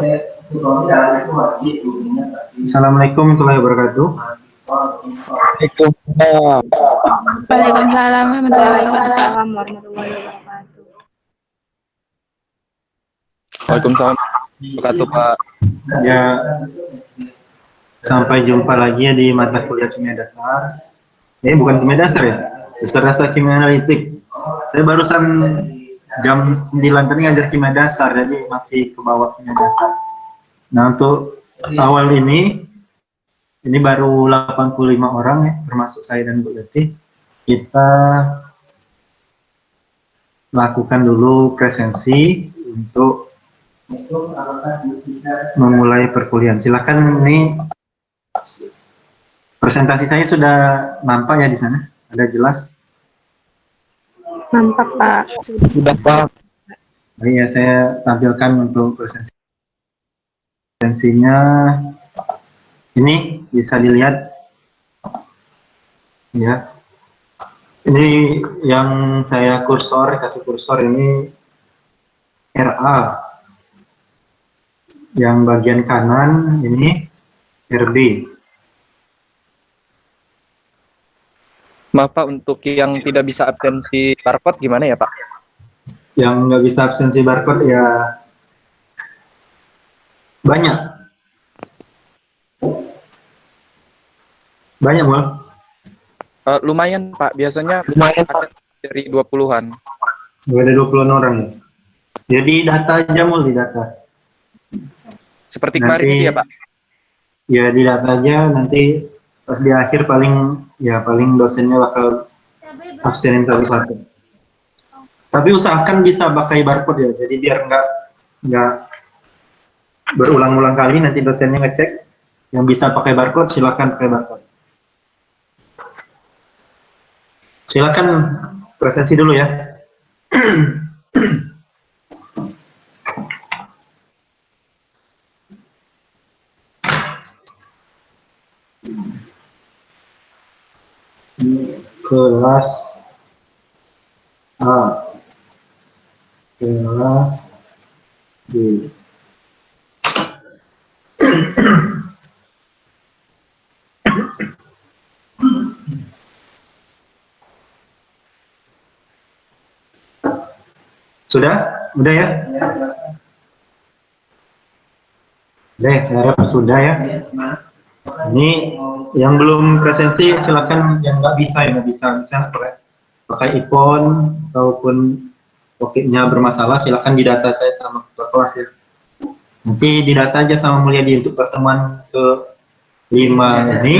Assalamualaikum warahmatullahi wabarakatuh. Waalaikumsalam. Waalaikumsalam warahmatullahi wabarakatuh. Waalaikumsalam warahmatullahi wabarakatuh, Pak. Ya, sampai jumpa lagi ya di mata kuliah kimia dasar. Bukan kimia dasar ya, dasar kimia analitik. Saya barusan jam 9 tadi ngajar kimia dasar, jadi masih ke bawah kimia dasar. Nah, untuk awal ini baru 85 orang ya, termasuk saya dan Bu Leti. Kita lakukan dulu presensi untuk memulai perkuliahan. Silakan, ini presentasi saya sudah nampak ya di sana? Ada jelas? Nampak, Pak. Sudah, Pak. Iya, saya tampilkan untuk presensinya. Ini bisa dilihat ya. Ini yang saya kasih kursor ini RA. Yang bagian kanan ini RB. Maaf, Pak, untuk yang tidak bisa absensi barcode gimana ya, Pak? Yang nggak bisa absensi barcode ya banyak. Banyak, Mul. Lumayan, Pak. Biasanya ada dari 20-an. Ada 20 orang ya. Jadi data aja, Mul, di data. Seperti Nanti, kemarin itu ya, Pak? ya di data aja, nanti pas di akhir paling dosennya bakal absenin satu-satu. Tapi usahakan bisa pakai barcode ya, jadi biar nggak berulang-ulang kali nanti dosennya ngecek. Yang bisa pakai barcode silakan pakai barcode. Silakan presensi dulu ya. Kelas A, kelas B. Sudah? Udah ya? Udah ya, saya harap sudah ya. Ini yang belum presensi silakan, yang nggak bisa pakai iPhone ataupun pocketnya bermasalah, silakan didata saya sama ketua kelas ya. Nanti didata aja sama Mulyadi untuk pertemuan ke-5 ini.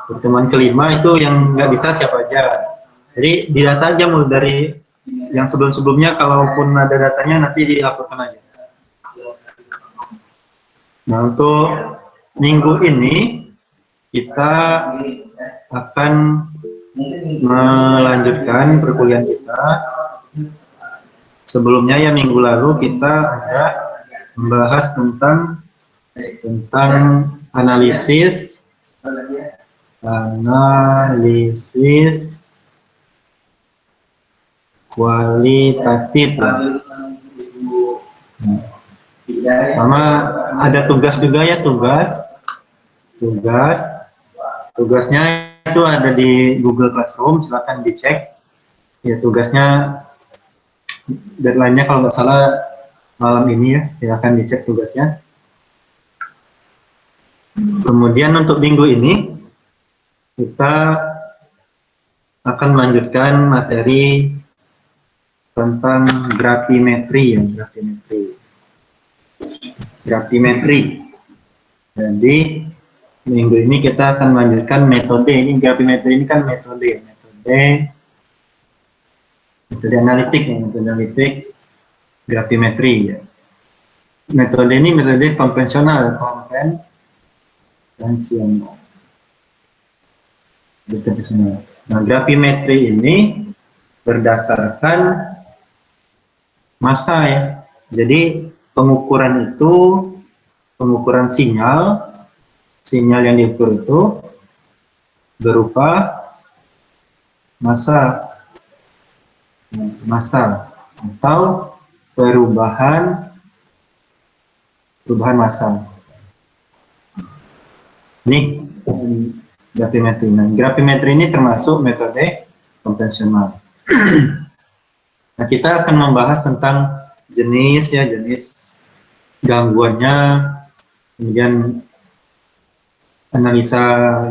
Pertemuan kelima itu yang nggak bisa siapa aja. Jadi didata aja mulai dari yang sebelum-sebelumnya, kalaupun ada datanya nanti dilaporkan aja. Nah, untuk minggu ini kita akan melanjutkan perkuliahan kita. Sebelumnya ya minggu lalu kita ada membahas tentang analisis kualitatif. Sama ada tugas juga ya, tugasnya itu ada di Google Classroom, silakan dicek ya. Tugasnya deadline-nya kalau nggak salah malam ini ya, silakan dicek tugasnya. Kemudian untuk minggu ini kita akan melanjutkan materi tentang grafimetri ya, grafimetri. Jadi minggu ini kita akan melanjutkan metode. Ini grafimetri ini kan metode analitik grafimetri ya. Metode ini metode konvensional. Nah, grafimetri ini berdasarkan massa ya. Jadi pengukuran sinyal yang diukur itu berupa massa atau perubahan perubahan massa. Ini gravimetri. Nah, gravimetri ini termasuk metode konvensional. Nah, kita akan membahas tentang jenis gangguannya, kemudian analisa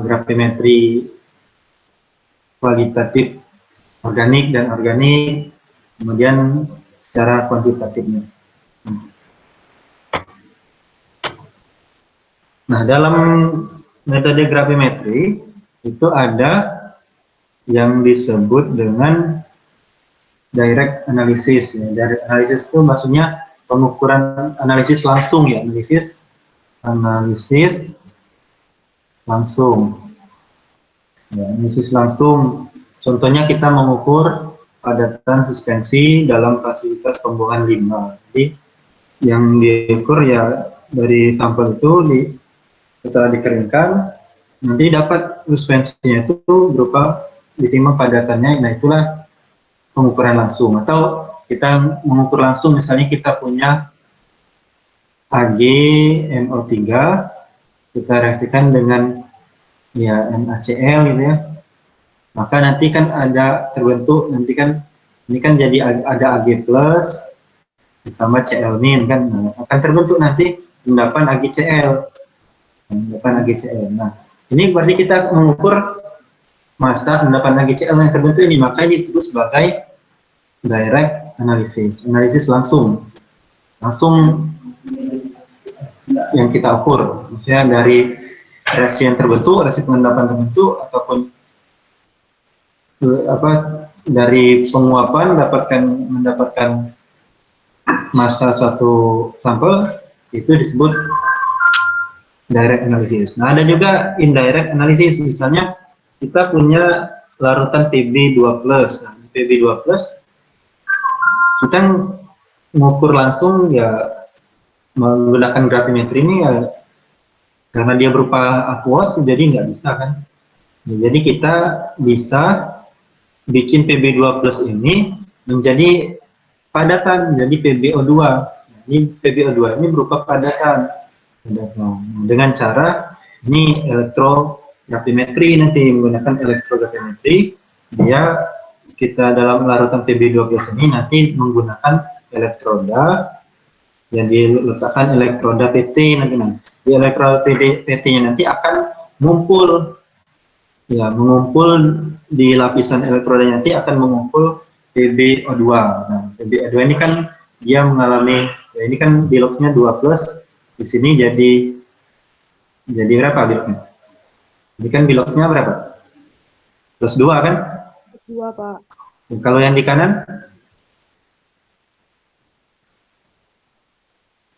gravimetri kualitatif organik dan organik, kemudian secara kuantitatifnya. Nah, dalam metode gravimetri itu ada yang disebut dengan direct analysis. Ya. Direct analysis itu maksudnya pengukuran analisis langsung ya, analisis langsung. Ya, analisis langsung. Contohnya kita mengukur padatan suspensi dalam fasilitas pembuangan limbah. Jadi yang diukur ya dari sampel itu setelah dikeringkan, nanti dapat suspensinya itu berupa ditimbang padatannya. Nah, itulah pengukuran langsung. Atau kita mengukur langsung, misalnya kita punya AgNO3, kita reaksikan dengan ya NaCl gitu ya, maka nanti kan ada terbentuk, nanti kan ini kan jadi ada Ag plus ditambah Cl min kan, nah, akan terbentuk nanti endapan AgCl. Nah, ini berarti kita mengukur massa endapan AgCl yang terbentuk ini, maka ini disebut sebagai direct analysis, analisis langsung yang kita ukur, misalnya dari reaksi yang terbentuk, reaksi pengendapan terbentuk, ataupun dari penguapan mendapatkan massa suatu sampel, itu disebut direct analysis. Nah, ada juga indirect analysis, misalnya kita punya larutan Pb2+. Nah, Pb2+, kita mengukur langsung ya menggunakan gravimetri ini ya, karena dia berupa aqueous, jadi nggak bisa kan. Nah, jadi kita bisa bikin Pb2+ ini menjadi padatan, menjadi PbO2. Nah, ini PbO2 ini berupa padatan. Dengan cara ini elektrogravimetri, nanti menggunakan elektrogravimetri, dia kita dalam larutan Pb2+ ini nanti menggunakan elektroda yang diletakkan elektroda PT nanti. Di elektroda PT-nya nanti akan mengumpul di lapisan elektroda nanti akan mengumpul PbO2. Nah, PbO2 ini kan dia mengalami, ya ini kan biloxnya 2+, di sini jadi berapa biloknya? Ini kan biloknya berapa? +2 kan? +2, Pak. Kalau yang di kanan?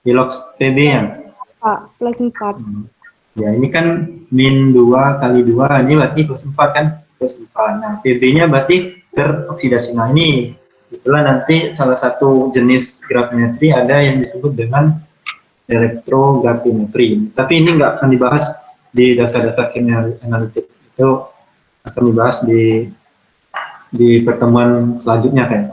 Bilox PB-nya? Pak, +4. Ya, ini kan -2 kali 2, ini berarti +4 kan? +4. Nah, PB-nya berarti teroksidasi. Nah, ini itulah nanti salah satu jenis gravimetri ada yang disebut dengan elektrogravimetri. Tapi ini nggak akan dibahas di dasar-dasar kimia analitik. Itu akan dibahas di pertemuan selanjutnya kan.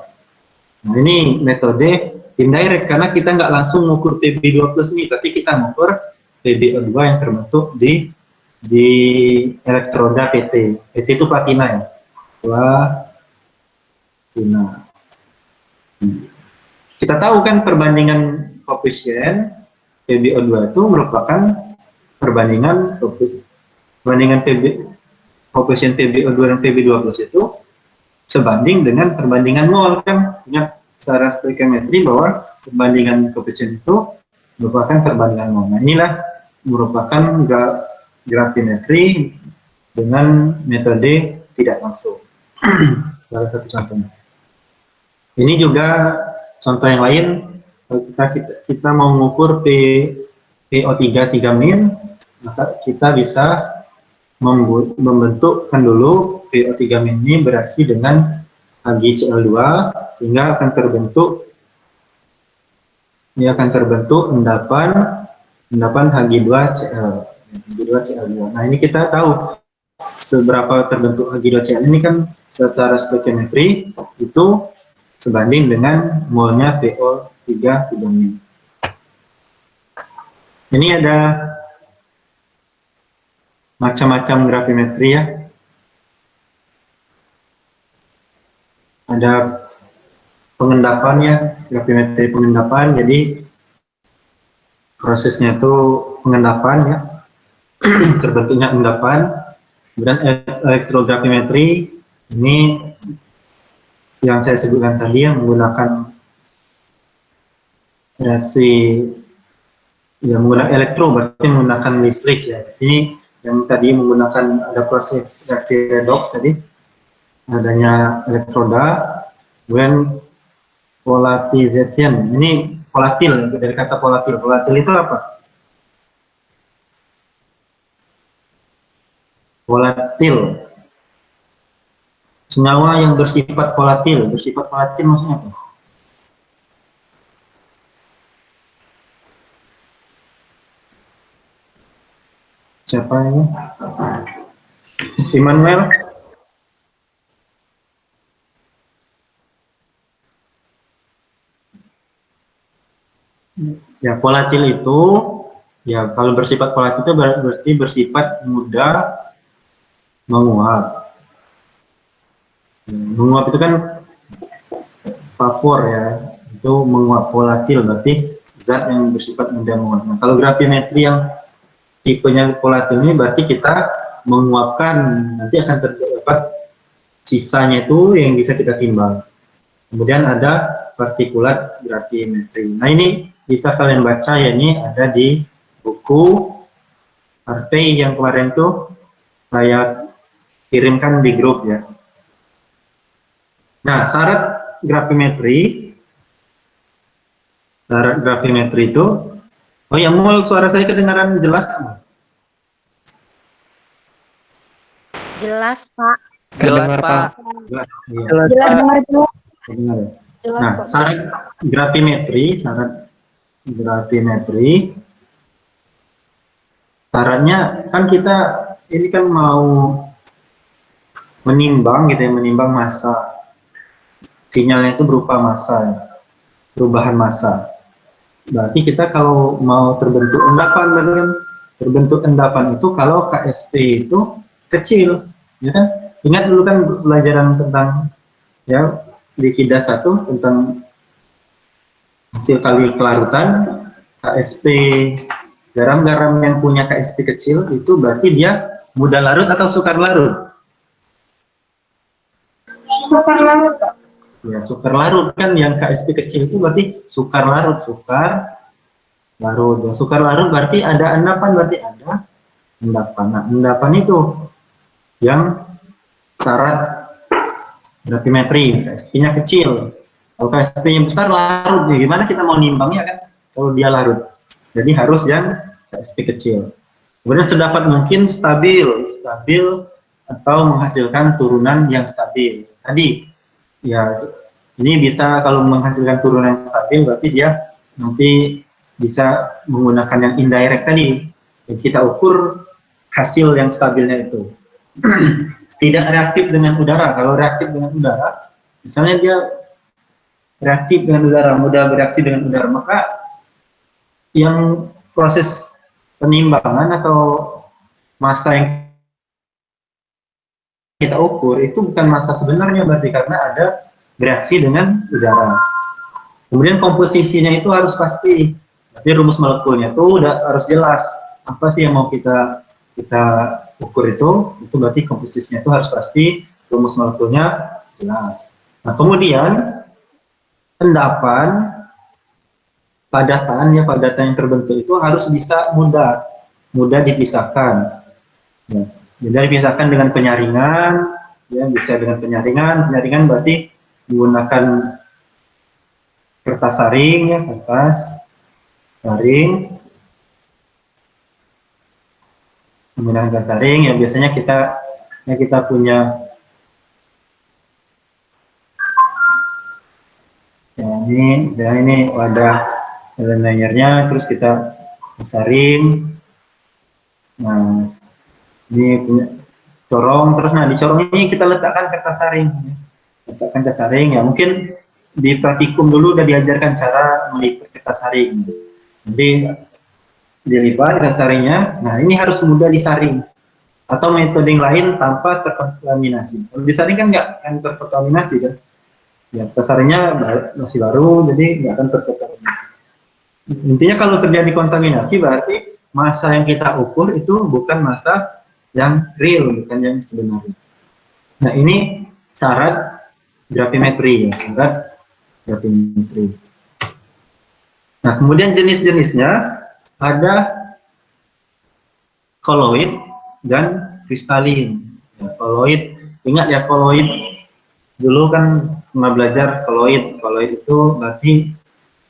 Nah, ini metode indirect karena kita nggak langsung mengukur Pb2+ ini, tapi kita mengukur PbO2 yang terbentuk di elektroda PT. PT itu platina ya. Platina. Kita tahu kan perbandingan koefisien PbO2 itu merupakan perbandingan koefisien PbO2 dan Pb2+ itu sebanding dengan perbandingan mol kan. Ingat secara stoikiometri bahwa perbandingan koefisien itu merupakan perbandingan mol. Nah, inilah merupakan gravimetri dengan metode tidak langsung. Salah satu contohnya. Ini juga contoh yang lain, kita mau mengukur PO3 3-, maka kita bisa membentukkan dulu PO3- ini bereaksi dengan AgCl2 sehingga akan terbentuk endapan Hg2Cl. Nah, ini kita tahu seberapa terbentuk Hg2Cl ini kan secara stoikiometri itu sebanding dengan molnya PO3 3-. Ini ada macam-macam gravimetri ya. Ada pengendapannya, gravimetri pengendapan. Jadi prosesnya itu pengendapan ya, terbentuknya endapan. Kemudian elektrogravimetri ini yang saya sebutkan tadi yang menggunakan reaksi ya, menggunakan elektro, berarti menggunakan listrik ya. Ini yang tadi menggunakan ada proses reaksi redox tadi, adanya elektroda. Kemudian volatilization, ini volatil, dari kata volatil. Volatil itu apa? Volatil, senyawa yang bersifat volatil. Bersifat volatil maksudnya apa? Siapa ini? Immanuel? Ya, volatil itu, ya kalau bersifat volatil itu berarti bersifat mudah menguap. Menguap itu kan vapor ya, itu menguap. Volatil berarti zat yang bersifat mudah menguap. Nah, kalau gravimetri yang tipenya volatil ini berarti kita menguapkan, nanti akan terdapat sisanya itu yang bisa kita timbang. Kemudian ada partikulat gravimetri. Nah, ini bisa kalian baca ya, ini ada di buku Harvey yang kemarin tuh saya kirimkan di grup ya. Nah, syarat gravimetri itu, oh ya, Mul, suara saya kedengaran jelas nggak? Jelas, Pak. Jelas, Pak. Jelas, iya. Jelas, Jelas, Pak. jelas, jelas. Kedengar ya? Jelas, Nah, Pak. syarat gravimetri, syaratnya kan kita ini kan mau menimbang gitu ya, menimbang massa. Sinyalnya itu berupa massa ya, perubahan massa. Berarti kita kalau mau terbentuk endapan itu kalau KSP itu kecil, ya kan? Ingat dulu kan pelajaran tentang ya di KIDA 1 tentang hasil kali kelarutan. KSP garam-garam yang punya KSP kecil itu berarti dia mudah larut atau sukar larut? Sukar larut, Pak. Ya, sukar larut kan, yang KSP kecil itu berarti sukar larut. Ya, sukar larut berarti ada endapan, berarti ada endapan. Nah, endapan itu yang syarat gravimetri, KSP-nya kecil. Kalau KSP-nya besar larut, ya gimana kita mau nimbangnya kan kalau dia larut? Jadi harus yang KSP kecil. Kemudian sedapat mungkin stabil atau menghasilkan turunan yang stabil. Tadi ya, ini bisa kalau menghasilkan turunan yang stabil berarti dia nanti bisa menggunakan yang indirect tadi. Yang kita ukur hasil yang stabilnya itu. Tidak reaktif dengan udara. Kalau reaktif dengan udara, misalnya dia reaktif dengan udara, mudah bereaksi dengan udara, maka yang proses penimbangan atau massa yang kita ukur itu bukan massa sebenarnya, berarti karena ada bereaksi dengan udara. Kemudian komposisinya itu harus pasti. Jadi rumus molekulnya itu udah harus jelas. Apa sih yang mau kita ukur itu berarti komposisinya itu harus pasti, rumus molekulnya jelas. Nah, kemudian endapan, padatan yang terbentuk itu harus bisa mudah dipisahkan. Ya, mudah dipisahkan dengan penyaringan, ya bisa dengan penyaringan berarti menggunakan kertas saring ya, kertas saring, menggunakan kertas saring ya, biasanya kita punya ya, ini wadah layernya, terus kita saring. Nah, ini punya corong, terus nah di corong ini kita letakkan kertas saring, ya mungkin di praktikum dulu udah diajarkan cara melipat kertas saring. Jadi dilipat zat saringnya. Nah, ini harus mudah disaring. Atau metode yang lain tanpa terkontaminasi. Kalau disaring kan nggak akan terkontaminasi kan? Ya, saringnya masih baru, jadi nggak akan terkontaminasi. Intinya kalau terjadi kontaminasi berarti massa yang kita ukur itu bukan massa yang real, bukan yang sebenarnya. Nah, ini syarat gravimetri, ya, syarat gravimetri. Nah, kemudian jenis-jenisnya ada koloid dan kristalin. Ya, koloid, ingat ya koloid, dulu kan pernah belajar koloid. Koloid itu berarti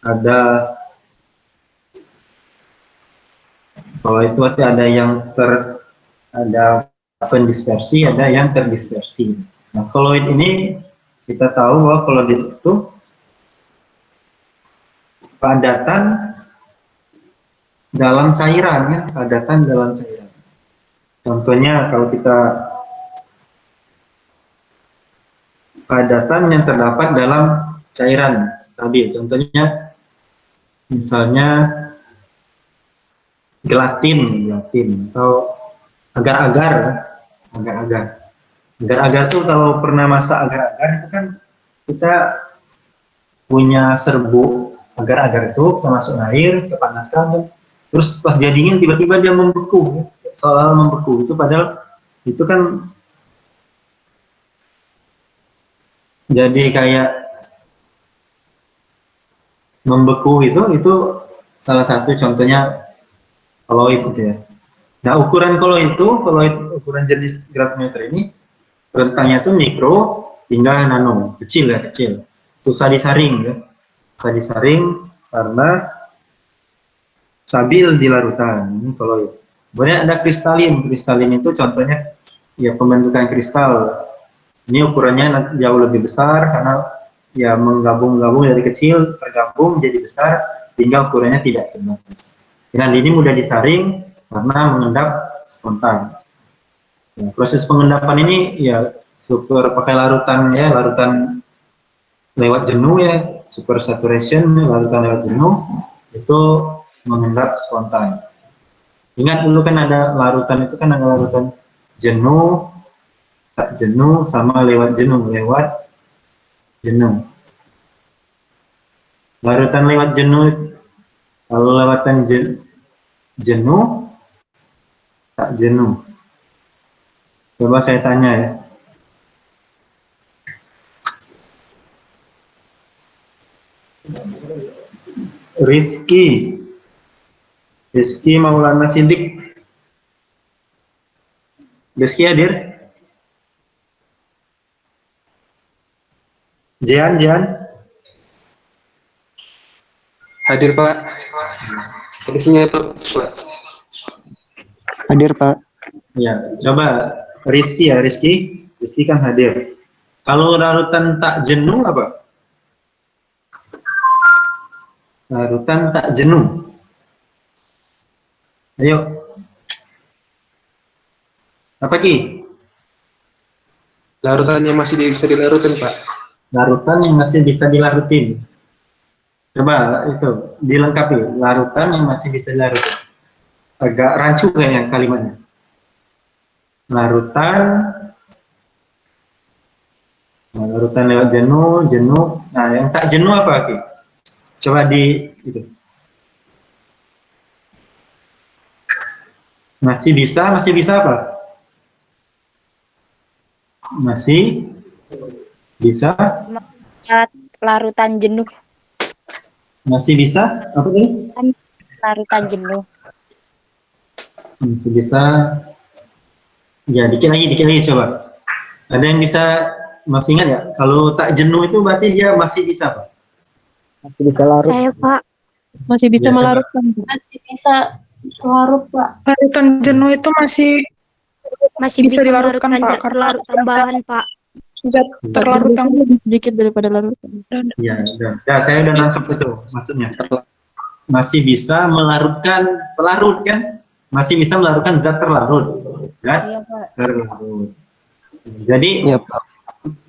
ada ada yang ada pendispersi, ada yang terdispersi. Nah, koloid ini kita tahu bahwa koloid itu padatan dalam cairan, ya, padatan dalam cairan. Contohnya kalau kita padatan yang terdapat dalam cairan tadi, contohnya misalnya gelatin atau agar-agar. Agar-agar tuh kalau pernah masak agar-agar itu kan kita punya serbuk agar-agar itu, kita masuk air, kita panaskan, terus pas dia dingin tiba-tiba dia membeku, seolah membeku. Itu padahal itu kan jadi kayak membeku, itu salah satu contohnya koloid gitu ya. Nah, ukuran koloid itu, ukuran jenis gravimeter ini rentangnya itu mikro hingga nano, kecil. Susah disaring ya. Susah disaring karena stabil di larutan. Ini koloid. Kemudian ada kristalin. Kristalin itu contohnya ya pembentukan kristal. Ini ukurannya jauh lebih besar karena ya menggabung-gabung dari kecil tergabung jadi besar hingga ukurannya tidak terbatas. Nah, ini mudah disaring karena mengendap spontan. Ya, proses pengendapan ini ya super pakai larutan ya, larutan lewat jenuh ya, super saturation, larutan lewat jenuh itu mengendap spontan. Ingat dulu kan ada larutan itu kan ada larutan jenuh, tak jenuh sama lewat jenuh. Larutan lewat jenuh, kalau lewatan jenuh, tak jenuh. Coba saya tanya ya. Rizky Maulana Sidik. Rizky hadir? Jian. Hadir Pak. Hadirnya Pak. Hadir Pak. Ya, coba Rizky kan hadir. Kalau larutan tak jenuh apa? Larutan tak jenuh. Ayo. Apa Ki? Larutannya masih bisa dilarutin Pak. Larutan yang masih bisa dilarutin. Coba itu dilengkapi, larutan yang masih bisa dilarutin. Agak rancu kayaknya kalimatnya. Larutan lewat jenuh. Nah, yang tak jenuh apa Ki? Coba di itu. Masih bisa apa? Masih bisa? Larutan jenuh. Masih bisa? Apa tadi? Larutan jenuh. Masih bisa. Ya, dikit lagi coba. Ada yang bisa masih ingat ya? Kalau tak jenuh itu berarti dia masih bisa Pak? Masih bisa larut. Saya Pak. Masih bisa Ya, melarutkan. Masih bisa larut, Pak. Larutan jenuh itu masih Bisa dilarutkan, melarutkan Pak, karena larut tambahan Pak. zat terlarut yang lebih sedikit daripada larutan. Ya, saya udah nangkep itu maksudnya. Masih bisa melarutkan pelarut kan? Masih bisa melarutkan zat terlarut. Iya, Pak. Terlarut. Jadi Iya Pak.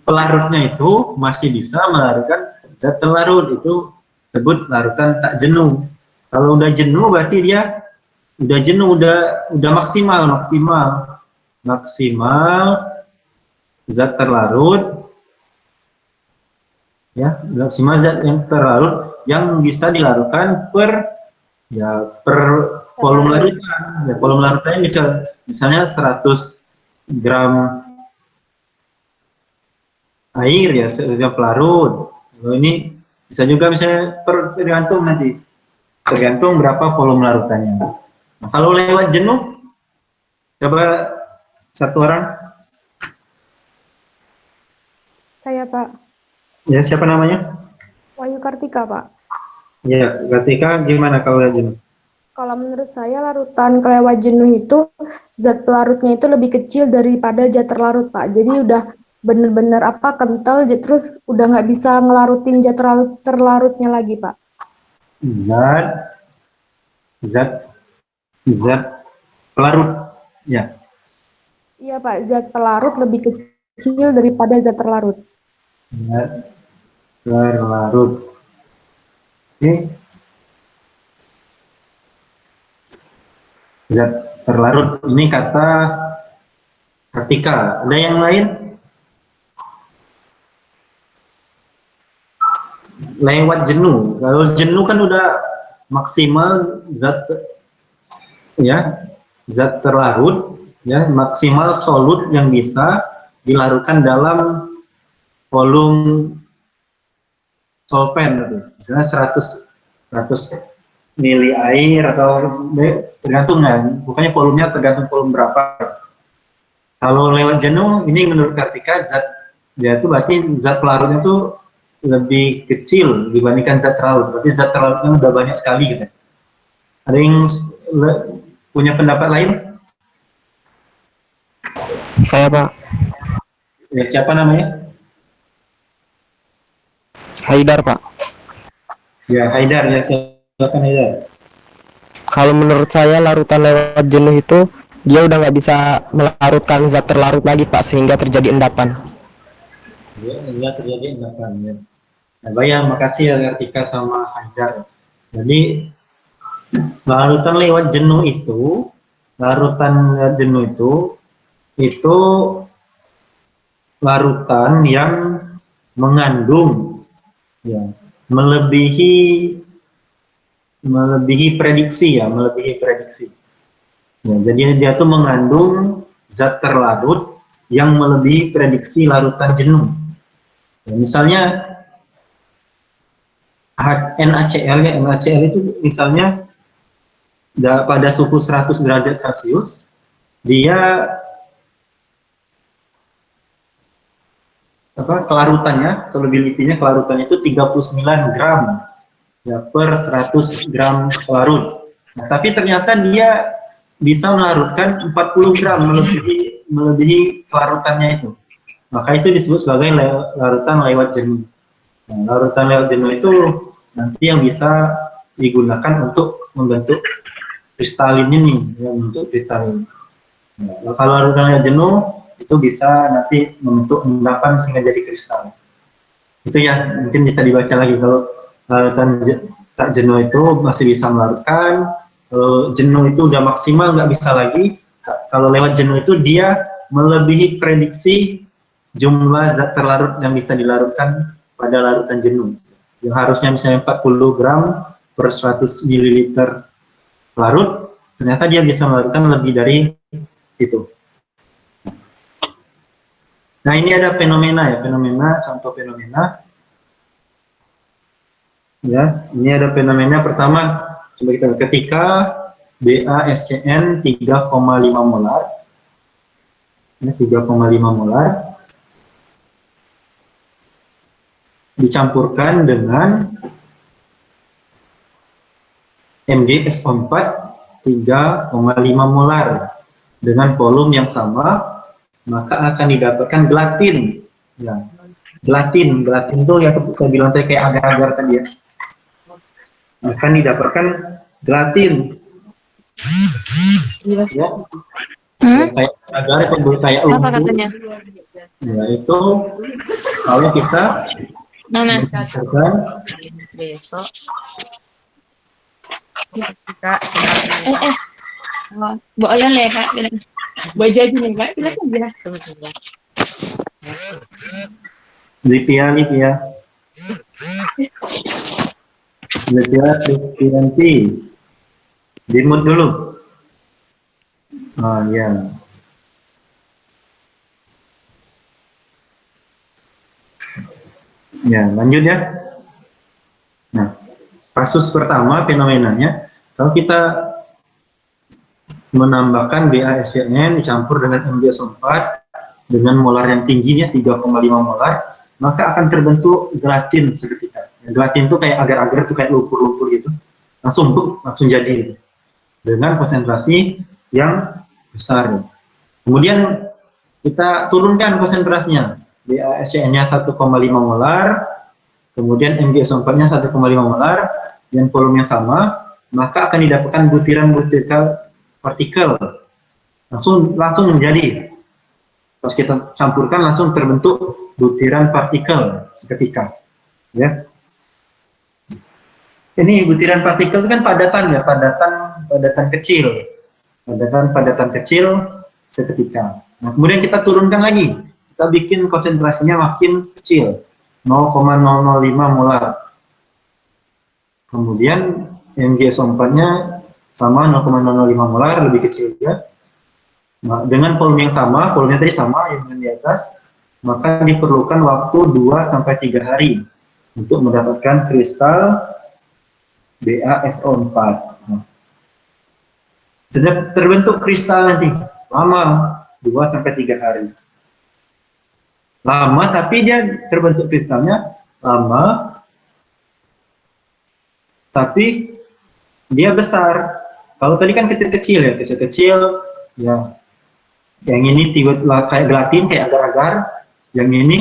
pelarutnya itu masih bisa melarutkan zat terlarut, itu sebut larutan tak jenuh. Kalau udah jenuh berarti dia udah jenuh, udah maksimal zat terlarut, ya, maksimal zat yang terlarut yang bisa dilarutkan per volume larutan. Ya, volume larutannya misalnya 100 gram air ya, setiap pelarut. Kalau ini bisa juga misalnya tergantung berapa volume larutannya. Nah, kalau lewat jenuh, coba satu orang. Saya Pak, Ya, siapa namanya? Wahyu Kartika Pak. Ya, ketika gimana kalau lewat jenuh? Kalau menurut saya larutan kelewat jenuh itu zat pelarutnya itu lebih kecil daripada zat terlarut Pak. Jadi udah bener-bener kental, terus udah nggak bisa ngelarutin zat terlarutnya lagi Pak. Zat pelarut, ya. Iya Pak, zat pelarut lebih kecil daripada zat terlarut. Zat terlarut. Oke. Zat terlarut ini kata Kartika. Ada yang lain? Lewat jenuh. Kalau jenuh kan udah maksimal zat terlarut, ya, maksimal solut yang bisa dilarutkan dalam volume solvent, misalnya 100 mili air, atau tergantung kan, pokoknya volumenya tergantung volume berapa. Kalau lewat jenuh, ini menurut Kartika itu berarti zat pelarutnya itu lebih kecil dibandingkan zat terlarut, berarti zat terlarutnya udah banyak sekali gitu. Ada yang punya pendapat lain? Saya Pak, Ya, siapa namanya? Haidar Pak. Ya, Haidar, ya, silakan Haidar. Kalau menurut saya larutan lewat jenuh itu dia udah nggak bisa melarutkan zat terlarut lagi Pak, sehingga terjadi endapan. Ya, terjadi endapan, ya. Nah, baik, makasih ya Kartika sama Haidar. Jadi larutan lewat jenuh itu larutan yang mengandung, ya, melebihi prediksi. Ya, jadi dia tuh mengandung zat terlarut yang melebihi prediksi larutan jenuh. Ya, misalnya NaCl, ya, NaCl itu misalnya pada suhu 100 derajat Celcius, dia kelarutannya, solubility-nya, kelarutannya itu 39 gram, ya, per 100 gram pelarut. Nah, tapi ternyata dia bisa melarutkan 40 gram, melebihi kelarutannya itu. Maka itu disebut sebagai larutan lewat jenuh. Nah, larutan lewat jenuh itu nanti yang bisa digunakan untuk membentuk kristalin ini, ya, membentuk kristalin. Nah, kalau larutan lewat jenuh itu bisa nanti membentuk endapan sehingga jadi kristal. Itu ya, mungkin bisa dibaca lagi. Kalau larutan tak jenuh itu masih bisa melarutkan, kalau jenuh itu udah maksimal nggak bisa lagi. Kalau lewat jenuh itu dia melebihi prediksi jumlah zat terlarut yang bisa dilarutkan pada larutan jenuh. Yang harusnya misalnya 40 gram per 100 ml larut, ternyata dia bisa melarutkan lebih dari itu. Nah, ini ada fenomena, contoh fenomena. Ya, ini ada fenomena pertama, coba kita lihat, ketika BaSCN 3,5 molar, ini 3,5 molar, dicampurkan dengan MgSO4 3,5 molar dengan volume yang sama, maka akan didapatkan gelatin. Ya, gelatin itu ya, saya bilang kayak agar-agar tadi ya. Akan didapatkan gelatin. Ya. Kayak agar kayak Apa lumpur. katanya? Ya, itu kalau kita mencampurkan Besok. Boleh lah kak, bilang. Buat jajan nih kak, bilang aja. Livia Kristianti. Dimut dulu. Oh ya. Ya, lanjut ya. Nah, kasus pertama fenomenanya, kalau kita menambahkan BASCN dicampur dengan MgSO4 dengan molar yang tingginya 3,5 molar, maka akan terbentuk gelatin seketika. Gelatin itu kayak agar-agar itu kayak lumpur-lumpur gitu, langsung jadi gitu. Dengan konsentrasi yang besar. Kemudian kita turunkan konsentrasinya. BASCN-nya 1,5 molar, kemudian MgSO4-nya 1,5 molar, dan volumenya sama, maka akan didapatkan butiran-butiran partikel. Langsung menjadi. Pas kita campurkan langsung terbentuk butiran partikel seketika. Ya. Ini butiran partikel itu kan padatan ya, padatan kecil. Padatan kecil seketika. Nah, kemudian kita turunkan lagi. Kita bikin konsentrasinya makin kecil, 0,005 molar. Kemudian MgSO4-nya sama 0,005 molar, lebih kecil juga. Nah, dengan volume yang sama, volumenya tadi sama yang di atas, maka diperlukan waktu 2-3 hari untuk mendapatkan kristal BaSO4. Nah, sudah terbentuk kristal nanti, lama 2-3 hari. Lama, tapi dia terbentuk kristalnya lama, tapi dia besar. Kalau tadi kan kecil-kecil ya, ya. Yang ini tiba-tiba kayak gelatin, kayak agar-agar. Yang ini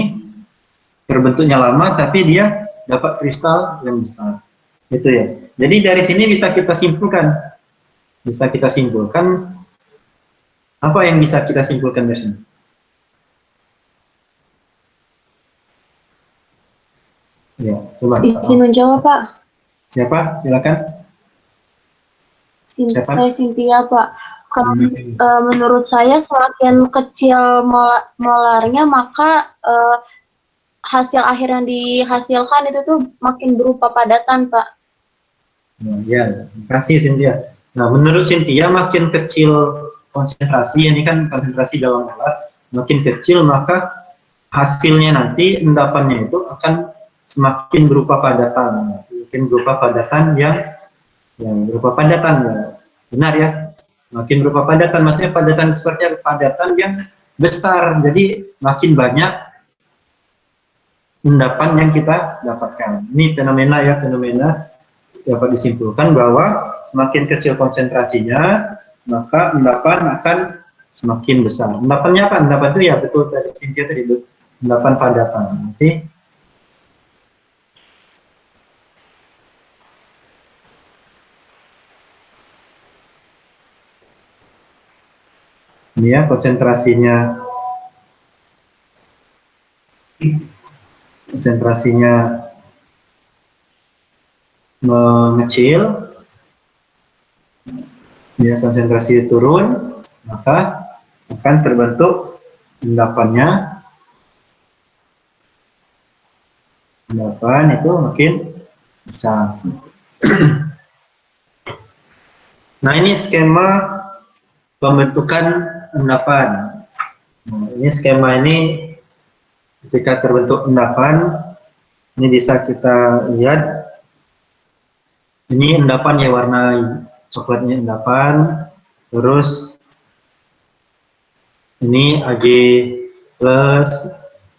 terbentuknya lama, tapi dia dapat kristal yang besar. Itu ya. Jadi dari sini bisa kita simpulkan. Apa yang bisa kita simpulkan dari sini? Ya, coba. Izin menjawab Pak. Siapa? Silakan. Siapa? Saya Cynthia Pak. Kalau menurut saya semakin kecil molarnya maka hasil akhir yang dihasilkan itu tuh makin berupa padatan Pak. Ya, terima kasih Cynthia. Nah, menurut Cynthia makin kecil konsentrasi, ini kan konsentrasi dalam molar, makin kecil maka hasilnya nanti endapannya itu akan semakin berupa padatan, yang berupa padatan ya. Benar ya, makin berupa padatan, maksudnya padatan seperti padatan yang besar, jadi makin banyak endapan yang kita dapatkan. Ini fenomena dapat disimpulkan bahwa semakin kecil konsentrasinya, maka endapan akan semakin besar. Endapannya apa? Endapan itu ya betul tadi Cynthia tadi, endapan padatan. Nanti ini ya konsentrasinya mengecil, ya konsentrasi turun, maka akan terbentuk endapan itu makin besar. Nah, ini skema pembentukan endapan. Nah, ini skema ini ketika terbentuk endapan, ini bisa kita lihat. Ini endapan ya, warna coklatnya endapan. Terus ini Ag plus,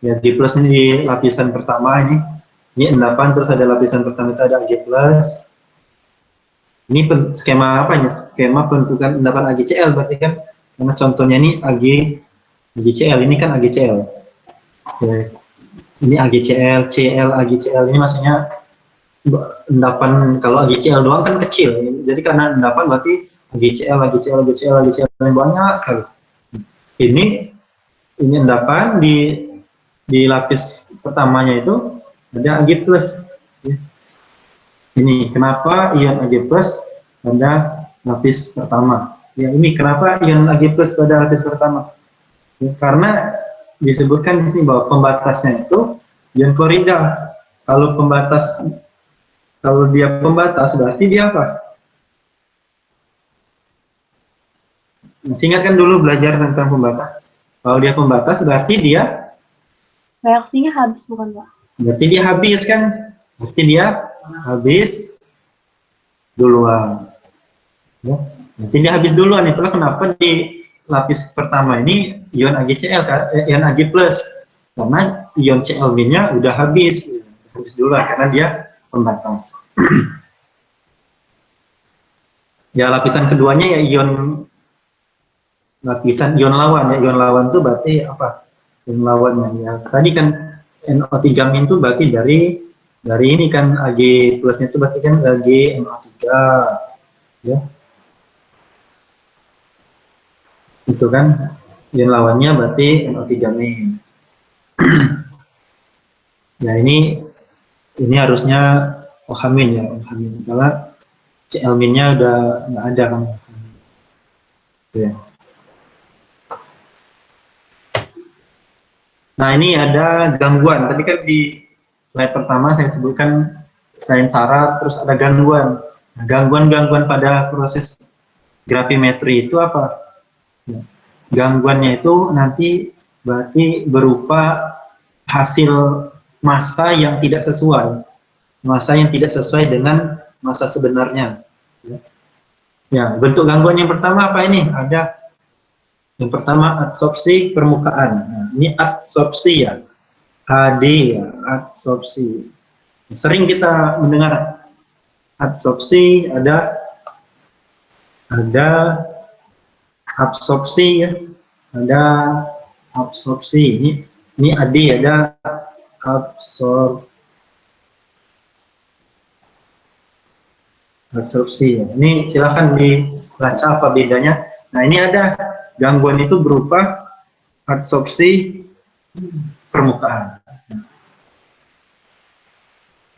ya Ag plus ini di lapisan pertama ini endapan, terus ada lapisan pertama itu ada Ag plus. Ini skema apa ya? Skema pembentukan endapan AgCl berarti kan, karena contohnya ini AgCl, ini kan AgCl. Oke. Ini AgCl, Cl, AgCl ini maksudnya endapan. Kalau AgCl doang kan kecil, jadi karena endapan berarti AgCl yang banyak sekali. Ini endapan di lapis pertamanya itu ada Ag plus. Ini kenapa ion Ag plus pada lapis pertama? Ya ini kenapa ion Ag+ pada lattice pertama? Ya, karena disebutkan di sini bahwa pembatasnya itu ion klorida. Kalau dia pembatas berarti dia apa? Masih ingat kan dulu belajar tentang pembatas? Kalau dia pembatas berarti dia Reaksinya habis bukan Pak? Berarti dia habis kan? Berarti dia habis duluan. Ya. Berarti dia habis duluan. Itulah kenapa di lapis pertama ini ion AgCl, ion Ag+. Karena ion Cl-nya udah habis duluan karena dia pembatas. Ya lapisan keduanya ya lapisan ion lawan. Ya ion lawan itu berarti apa? Ion lawannya ya. Tadi kan NO3- itu berarti dari ini kan Ag+ itu berarti kan Ag NO3 ya. Itu kan ion lawannya berarti NO3-. Ya ini harusnya OH- ya, OH- karena Cl-nya udah nggak ada kan. Ya. Nah ini ada gangguan. Tadi kan di slide pertama saya sebutkan selain syarat, terus ada gangguan. Nah, gangguan-gangguan pada proses gravimetri itu apa? Ya. Gangguannya itu nanti berarti berupa hasil massa yang tidak sesuai. Massa yang tidak sesuai dengan massa sebenarnya. Ya, bentuk gangguan yang pertama apa ini? Ada yang pertama adsorpsi permukaan. Nah, ini adsorpsi ya. HD ya, adsorpsi. Sering kita mendengar adsorpsi, ada absorpsi ya. Ada absorpsi. Ini AD ada absorpsi. Ini silakan dibaca apa bedanya. Nah, ini ada gangguan itu berupa adsorpsi permukaan.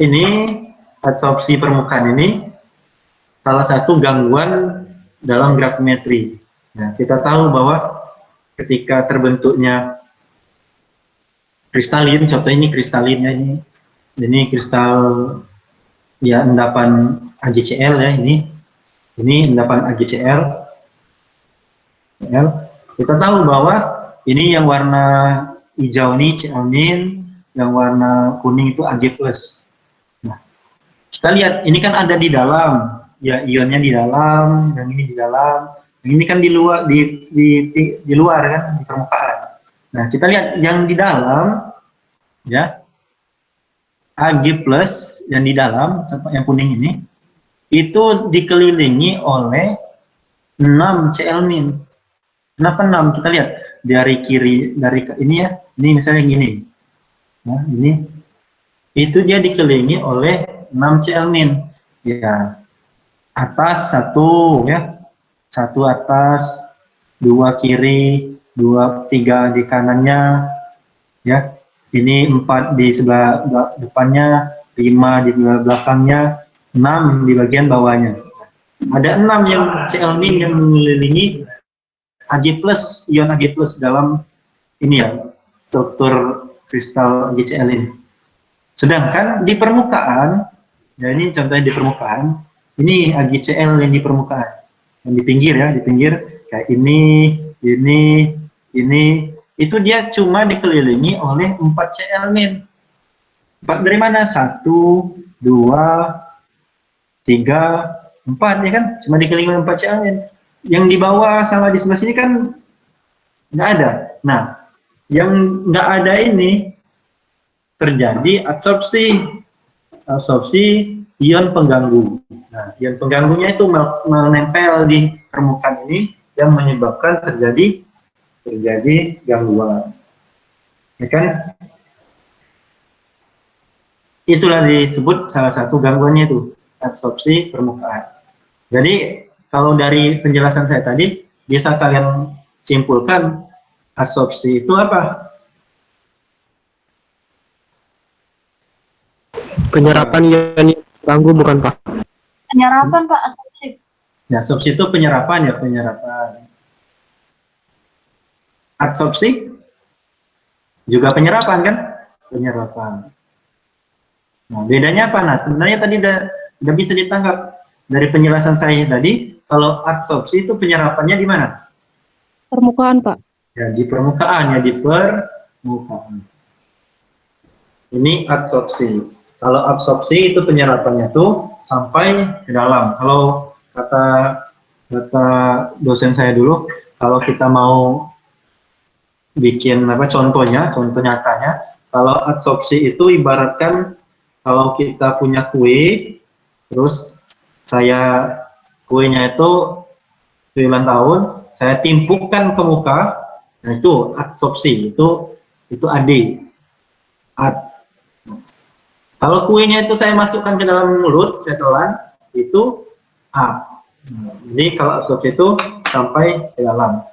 Ini adsorpsi permukaan ini salah satu gangguan dalam gravimetri. Nah, kita tahu bahwa ketika terbentuknya kristalin, contoh ini kristalinnya ini kristal ya endapan AgCl ya ini endapan AgCl. Kita tahu bahwa ini yang warna hijau ini Cl-, yang warna kuning itu Ag+. Nah, kita lihat ini kan ada di dalam, ya ionnya di dalam, yang ini di dalam, yang ini kan di luar di luar kan di permukaan. Nah, kita lihat yang di dalam ya Ag+ yang di dalam, yang kuning ini itu dikelilingi oleh 6 Cl-. Kenapa 6? Kita lihat dari kiri, dari ini ya, ini misalnya gini. Nah, ini itu dia dikelilingi oleh 6 Cl-. Ya, atas 1 ya, 1 atas, 2 kiri, 2, 3 di kanannya, ya. Ini 4 di sebelah depannya, 5 di belakangnya, 6 di bagian bawahnya. Ada 6 yang Cl- yang mengelilingi Ag+, ion Ag+ dalam ini ya, struktur kristal AgCl ini. Sedangkan di permukaan, ya ini contohnya di permukaan, ini AgCl yang di permukaan, yang di pinggir ya, di pinggir kayak ini, itu dia cuma dikelilingi oleh 4 Cl-. 4 dari mana? 1, 2, 3, 4 ya kan? Cuma dikelilingi oleh 4 Cl-. Yang di bawah sama di sebelah sini kan nggak ada. Nah, yang nggak ada ini terjadi absorpsi ion pengganggu. Nah, ion pengganggunya itu menempel di permukaan ini yang menyebabkan terjadi gangguan. Ya kan? Itulah disebut salah satu gangguannya itu absorpsi permukaan. Jadi kalau dari penjelasan saya tadi bisa kalian simpulkan absorpsi itu apa? Penyerapan ion yang terganggu bukan Pak? Penyerapan Pak, absorpsi. Ya, absorpsi itu penyerapan ya, penyerapan. Adsorpsi juga penyerapan kan? Penyerapan. Nah, bedanya apa? Nah, sebenarnya tadi udah bisa ditangkap dari penjelasan saya tadi. Kalau adsorpsi itu penyerapannya di mana? Permukaan, Pak. Ya, di permukaan, ya di permukaan. Ini adsorpsi. Kalau absorpsi itu penyerapannya tuh sampai ke dalam. Kalau kata dosen saya dulu, kalau kita mau bikin contoh nyatanya, kalau adsorpsi itu ibaratkan kalau kita punya kue, terus kuenya itu 9 tahun, saya timpukkan ke muka, nah itu adsorpsi, itu AD. Kalau kuenya itu saya masukkan ke dalam mulut, saya telan, itu A. Nah, jadi kalau absorpsi itu sampai ke dalam.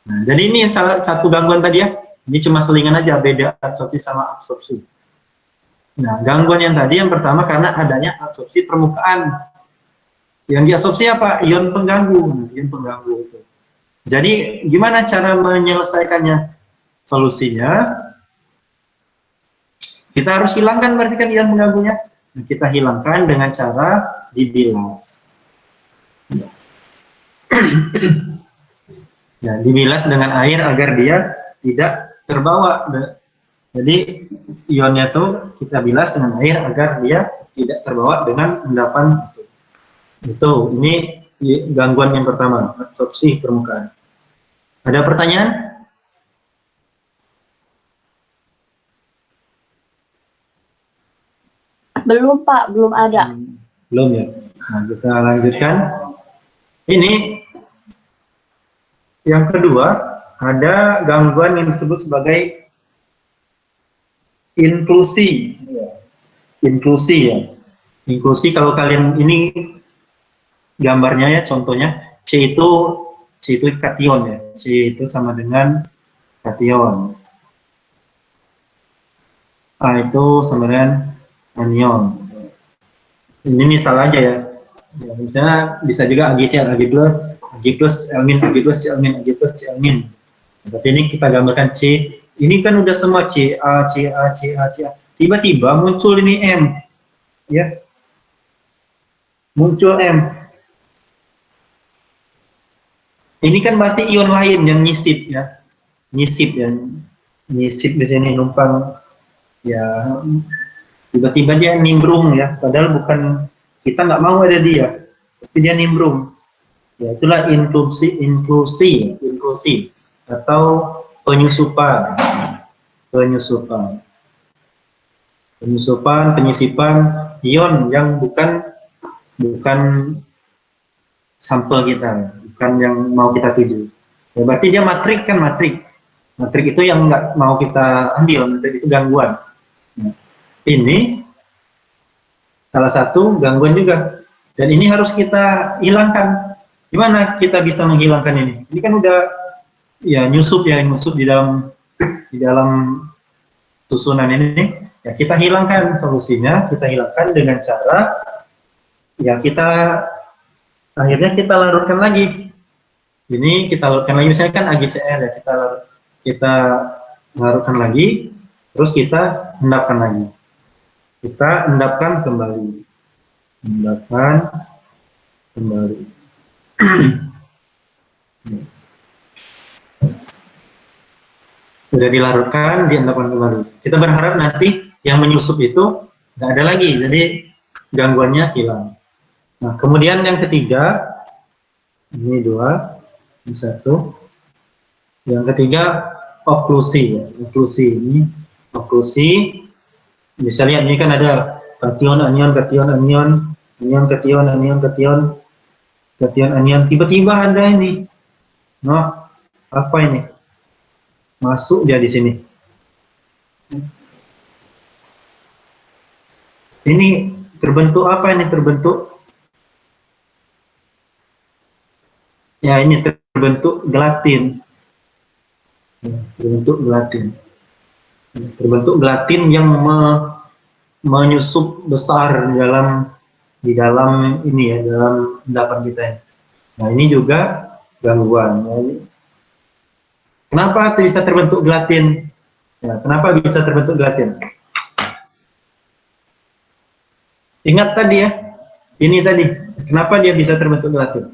Nah, jadi ini salah satu gangguan tadi ya. Ini cuma selingan aja, beda adsorpsi sama absorpsi. Nah, gangguan yang tadi yang pertama karena adanya adsorpsi permukaan. Yang diabsorpsi apa? Ion pengganggu. Ion pengganggu itu. Jadi gimana cara menyelesaikannya? Solusinya kita harus hilangkan berarti kan ion pengganggunya. Nah, kita hilangkan dengan cara dibilas. Ya, dibilas dengan air agar dia tidak terbawa. Jadi ionnya tuh kita bilas dengan air agar dia tidak terbawa dengan endapan itu. Ini gangguan yang pertama, absorpsi permukaan. Ada pertanyaan? Belum Pak, belum ada. Belum ya. Nah, kita lanjutkan. Ini yang kedua, ada gangguan yang disebut sebagai inklusi. Inklusi ya. Inklusi kalau kalian ini gambarnya ya, contohnya C itu kation ya. C itu sama dengan kation. A itu sama dengan anion. Ini misal aja ya. Misalnya bisa juga AgCl, Ag+, Ag+, Cl-. Tapi ini kita gambarkan C. Ini kan udah semua Ca. Tiba-tiba muncul ini M. Ya. Muncul M. Ini kan berarti ion lain yang nyisip ya. Nyisip di sini numpang ya. Tiba-tiba dia nimbrung ya, padahal bukan, kita nggak mau ada dia, tapi dia nimbrung. Ya, itulah inklusi atau penyusupan, penyisipan ion yang bukan sampel kita, bukan yang mau kita tuju. Ya, berarti dia matrik kan, matrik itu yang nggak mau kita ambil, matrik itu gangguan. Nah, ini salah satu gangguan juga, dan ini harus kita hilangkan. Gimana kita bisa menghilangkan ini? Ini kan udah ya nyusup di dalam susunan ini. Ya kita hilangkan, solusinya kita hilangkan dengan cara ya akhirnya kita larutkan lagi. Ini kita larutkan lagi, misalnya kan AgCl ya, kita larutkan lagi, terus kita endapkan lagi. Kita endapkan kembali. Sudah dilarutkan, diendapkan kembali. Kita berharap nanti yang menyusup itu nggak ada lagi, jadi gangguannya hilang. Nah, kemudian yang ketiga, ini 2, ini 1. Yang ketiga, oklusi. Ini oklusi. Bisa lihat ini kan ada kation, anion, tiba-tiba ada ini. Nah, apa ini? Masuk dia di sini. Ini terbentuk apa ini? Ya, ini terbentuk gelatin. Terbentuk gelatin yang menyusup besar di dalam ini ya, dalam endapan kita ya. Nah, ini juga gangguan. Kenapa bisa terbentuk gelatin? Ya, kenapa bisa terbentuk gelatin? Ingat tadi ya, ini tadi. Kenapa dia bisa terbentuk gelatin?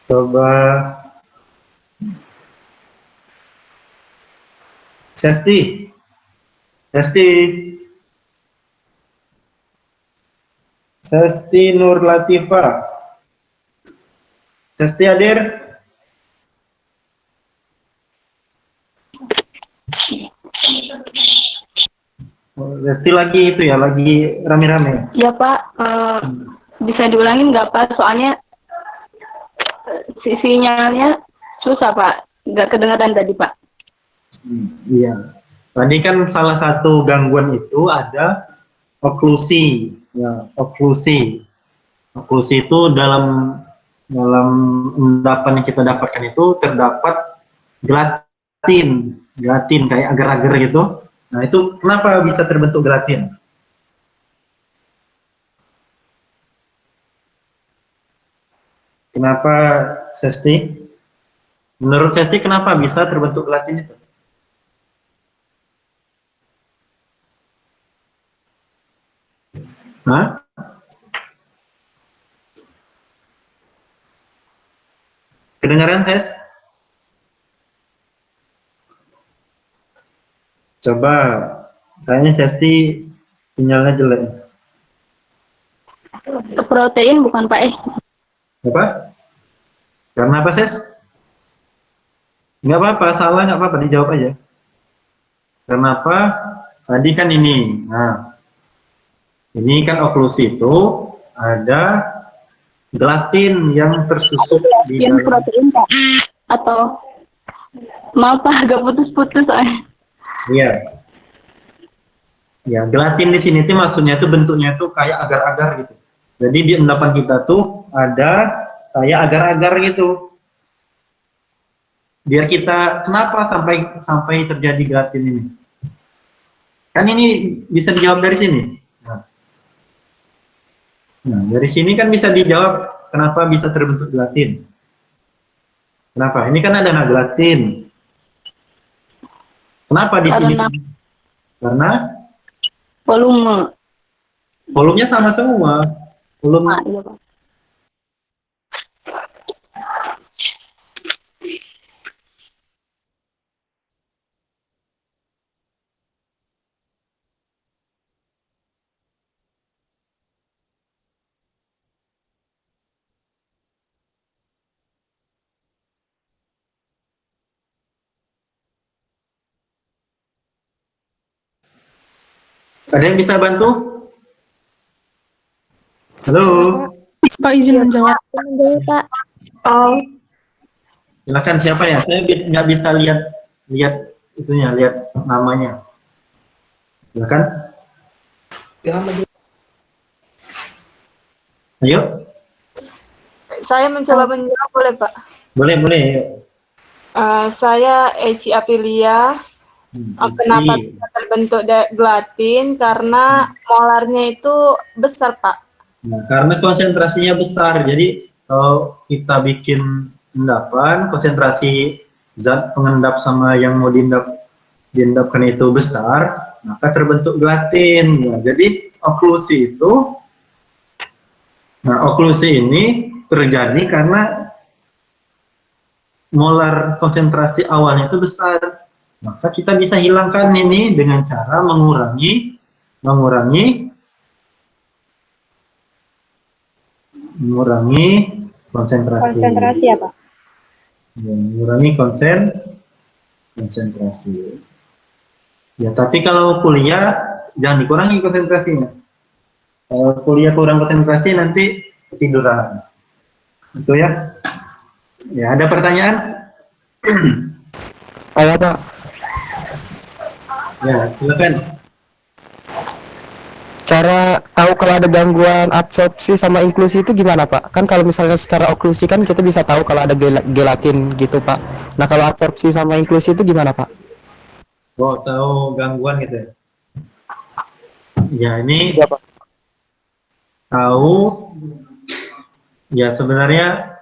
Coba Sesti. Sesti Nur Latifah. Sesti hadir? Sesti lagi itu ya, lagi rame-rame. Ya Pak, bisa diulangin nggak Pak? Soalnya sinyalnya susah Pak, nggak kedengaran tadi Pak. Iya. Tadi kan salah satu gangguan itu ada oklusi. Ya, oklusi. Oklusi itu dalam endapan yang kita dapatkan itu terdapat gelatin kayak agar-agar gitu. Nah, itu kenapa bisa terbentuk gelatin? Kenapa, Sesti? Menurut Sesti kenapa bisa terbentuk gelatin itu? Hah? Kedengaran, Ses? Coba, kayaknya Sesti sinyalnya jelek. Protein bukan Pak Apa? Karena apa, Ses? Nggak apa-apa, salah nggak apa-apa, dijawab aja. Karena apa? Tadi kan ini. Nah, ini kan oklusi itu ada gelatin yang tersusup di Yang dalam. protein Pak? Atau maaf Pak, agak putus-putus soalnya. Iya. Ya, gelatin di sini tuh maksudnya tuh bentuknya tuh kayak agar-agar gitu. Jadi di endapan kita tuh ada kayak agar-agar gitu. Biar kita, kenapa sampai terjadi gelatin ini? Kan ini bisa dijawab dari sini. Nah, dari sini kan bisa dijawab kenapa bisa terbentuk gelatin. Kenapa? Ini kan ada gelatin. Kenapa di sini? Karena volumenya sama semua. Volume. Iya Pak. Ada yang bisa bantu? Halo, Pak izin menjawab. Dulu Pak. silakan siapa ya? Saya nggak bisa lihat itunya, lihat namanya. Silakan. Ayo, Saya mencoba menjawab boleh Pak? boleh. Saya Eci Aprilia. Kenapa Eci. bisa terbentuk gelatin? Karena molarnya itu besar Pak. Nah, karena konsentrasinya besar, jadi kalau kita bikin endapan, konsentrasi zat pengendap sama yang mau diendapkan itu besar, maka terbentuk gelatin. Ya, jadi oklusi itu, oklusi ini terjadi karena molar konsentrasi awalnya itu besar. Maka kita bisa hilangkan ini dengan cara mengurangi konsentrasi. Konsentrasi apa? Ya, mengurangi konsentrasi. Ya, tapi kalau kuliah jangan dikurangi konsentrasinya. Kalau kuliah kurang konsentrasi nanti ketiduran. Itu ya. Ya, ada pertanyaan? Ayo Pak. Ya, silakan. Cara tahu kalau ada gangguan absorpsi sama inklusi itu gimana Pak? Kan kalau misalnya secara oklusi kan kita bisa tahu kalau ada gelatin gitu Pak. Nah kalau absorpsi sama inklusi itu gimana Pak? Oh, tahu gangguan gitu ya. Ya, ini Iya Pak. tahu ya sebenarnya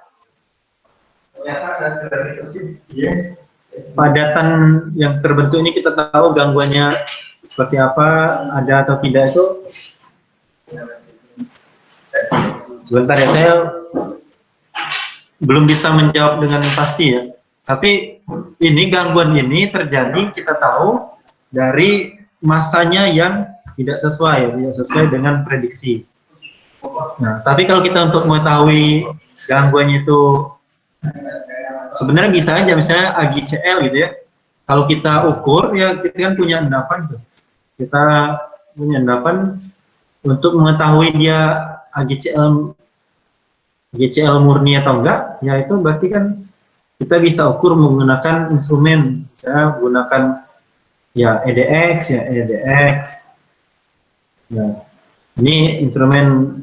padatan yang terbentuk ini kita tahu gangguannya seperti apa, ada atau tidak itu. Sebentar ya, saya belum bisa menjawab dengan pasti ya. Tapi ini gangguan ini terjadi kita tahu dari masanya yang tidak sesuai dengan prediksi. Nah, tapi kalau kita untuk mengetahui gangguannya itu sebenarnya bisa aja misalnya AGCL gitu ya. Kalau kita ukur ya kita kan punya endapan tuh. Kita punya endapan untuk mengetahui dia AGCL murni atau enggak, ya itu berarti kan kita bisa ukur menggunakan instrumen, misalnya menggunakan ya EDX, ya ini instrumen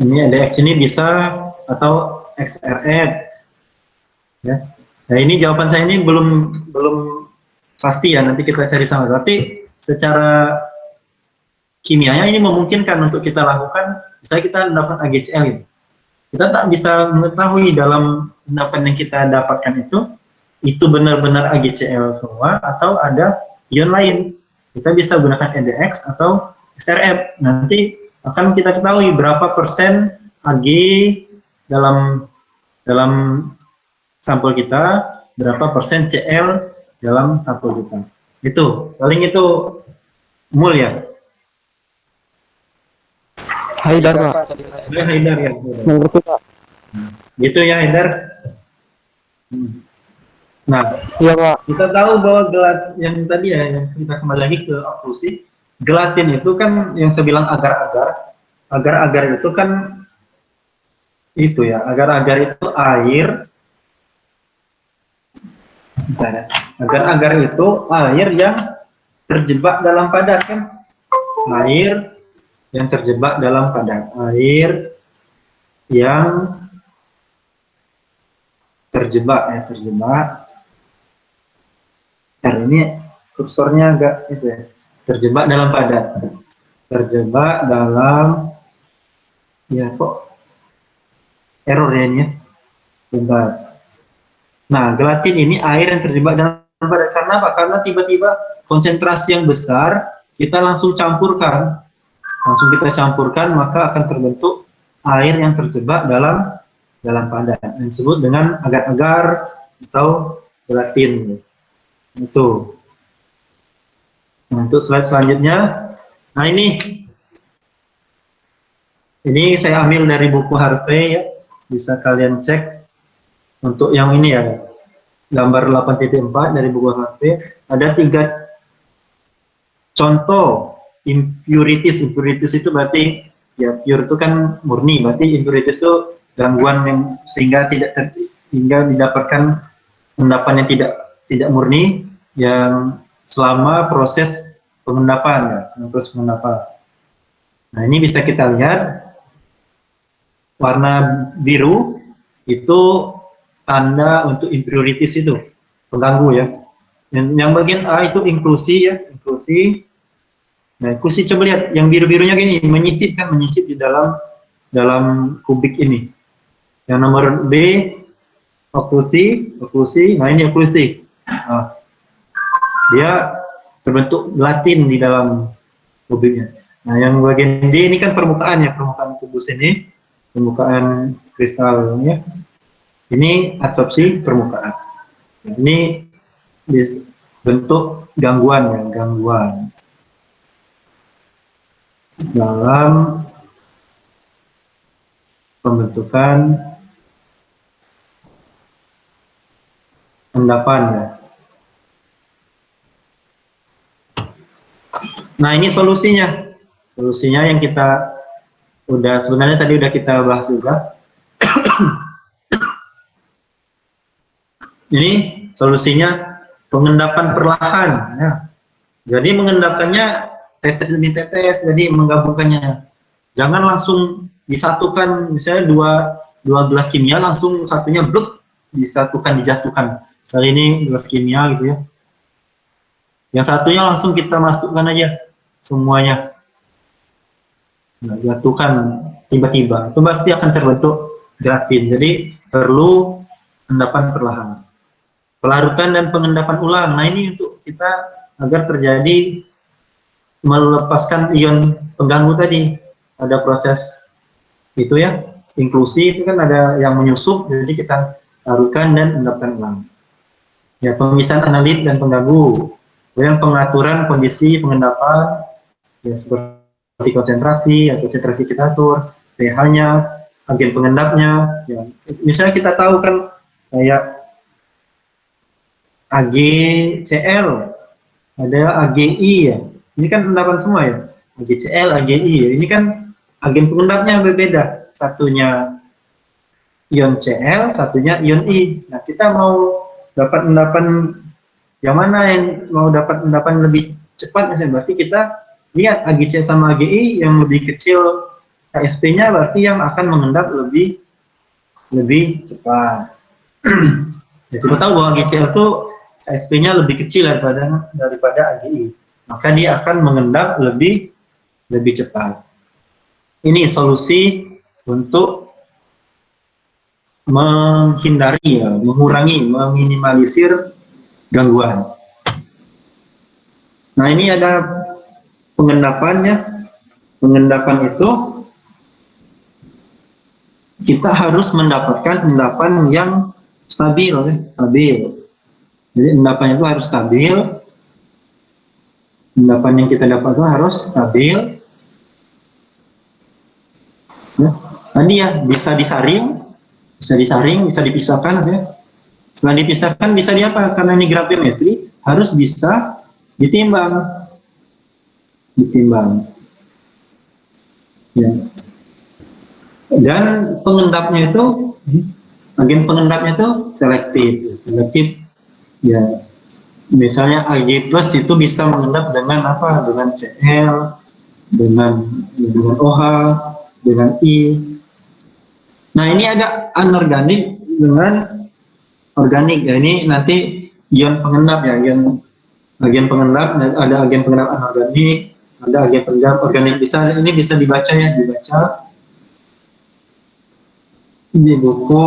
ini EDX ini bisa atau XRF, ya. Nah ini jawaban saya ini belum pasti ya, nanti kita cari sama. Tapi secara kimianya ini memungkinkan untuk kita lakukan. Misalnya kita dapat AGCL gitu. Kita tak bisa mengetahui dalam endapan yang kita dapatkan itu benar-benar AGCL semua atau ada ion lain. Kita bisa gunakan EDX atau XRF. Nanti akan kita ketahui berapa persen Ag dalam sampel kita, berapa persen Cl dalam sampel kita. Itu paling itu mul ya. Haidar, Pak. Ya, Haidar ya. Mengerti, Pak. Gitu ya, Haidar. Nah, Iya, Pak. kita tahu bahwa gelat yang tadi ya, yang kita kembali lagi ke oklusi, gelatin itu kan yang saya bilang agar-agar. Agar-agar itu kan itu ya, agar-agar itu air. Bentar ya. Agar-agar itu air yang terjebak dalam padat kan? Air yang terjebak dalam padat, air yang terjebak. Karena ini kursornya agak itu ya, terjebak dalam padat, terjebak dalam ya kok error ya ini ya. Bentar. Nah, gelatin ini air yang terjebak dalam padat. Karena apa? Karena tiba-tiba konsentrasi yang besar kita langsung campurkan. Kita campurkan, maka akan terbentuk air yang terjebak dalam padat yang disebut dengan agar-agar atau gelatin. Itu. Nah, untuk slide selanjutnya, nah ini saya ambil dari buku Harvey ya, bisa kalian cek. Untuk yang ini ya, gambar 8.4 dari buku Harvey, ada 3 contoh impurities itu berarti ya pure itu kan murni, berarti impurities itu gangguan yang sehingga didapatkan endapan yang tidak murni yang selama proses pengendapan ya, proses pengendapan. Nah ini bisa kita lihat warna biru itu tanda untuk impurities itu pengganggu ya. Yang bagian A itu inklusi ya, inklusi. Nah, inklusi coba lihat yang biru-birunya gini, menyisip di dalam kubik ini. Yang nomor B oklusi. Nah ini oklusi. Nah, dia terbentuk gelatin di dalam kubiknya. Nah, yang bagian D ini kan permukaan ya, permukaan kubus ini, permukaan kristalnya. Ini adsorpsi permukaan. Ini bentuk gangguan ya, gangguan dalam pembentukan endapan ya. Nah ini solusinya yang kita sebenarnya tadi udah kita bahas juga. Ini solusinya pengendapan perlahan ya. Jadi mengendapkannya tetes demi tetes, jadi menggabungkannya. Jangan langsung disatukan, misalnya dua gelas kimia langsung satunya bluk disatukan, dijatuhkan. Kali ini gelas kimia gitu ya. Yang satunya langsung kita masukkan aja semuanya. jatuhkan tiba-tiba, itu pasti akan terbentuk gelatin. Jadi perlu endapan perlahan. Pelarutan dan pengendapan ulang. Nah ini untuk kita agar terjadi melepaskan ion pengganggu tadi. Ada proses itu ya, inklusi itu kan ada yang menyusup, jadi kita larutkan dan endapkan ulang. Ya, pemisahan analit dan pengganggu. Kemudian pengaturan kondisi pengendapan, ya seperti konsentrasi atau konsentrasi kita atur, pH-nya, agen pengendapnya. Ya. Misalnya kita tahu kan kayak AgCl, ada AgI ya. Ini kan endapan semua ya. AgCl, AgI. Ya. Ini kan agen pengendapnya berbeda. Satunya ion Cl, satunya ion I. Nah, kita mau dapat endapan yang mana yang mau dapat endapan lebih cepat misalnya, berarti kita lihat AgCl sama AgI yang lebih kecil KSP-nya berarti yang akan mengendap lebih cepat. Ya, kita tahu bahwa AgCl itu KSP-nya lebih kecil daripada AgI, maka dia akan mengendap lebih cepat. Ini solusi untuk menghindari ya, mengurangi, meminimalisir gangguan. Nah ini ada pengendapannya. Pengendapan itu kita harus mendapatkan endapan yang stabil, ya. Stabil. Jadi endapan itu harus stabil. Endapan yang kita dapatkan harus stabil. Ya. Tadi ya bisa disaring, bisa dipisahkan, ya. Setelah dipisahkan bisa diapa? Karena ini gravitometri harus bisa ditimbang. Ya. Dan pengendapnya itu, agen pengendapnya itu selektif. Ya. Misalnya Ag+ itu bisa mengendap dengan apa? Dengan Cl, dengan OH, dengan I. Nah ini ada anorganik dengan organik. Ya, ini nanti ion pengendap ya, agen pengendap, ada agen pengendap anorganik, ada agen pengendap organik. Ini bisa dibaca ya, di buku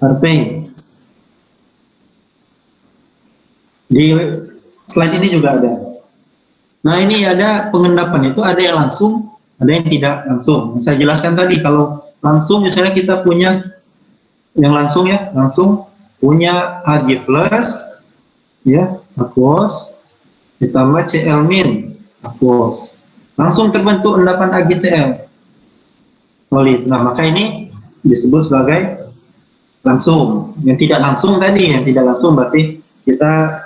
Harping. Di slide ini juga ada. Nah ini ada pengendapan itu, ada yang langsung, ada yang tidak langsung. Saya jelaskan tadi, kalau langsung misalnya kita punya yang langsung ya, langsung punya Ag+, ya, aqueous, ditambah Cl- aqueous. Langsung terbentuk endapan AgCl solid. Nah, maka ini disebut sebagai langsung. Yang tidak langsung tadi, yang tidak langsung berarti kita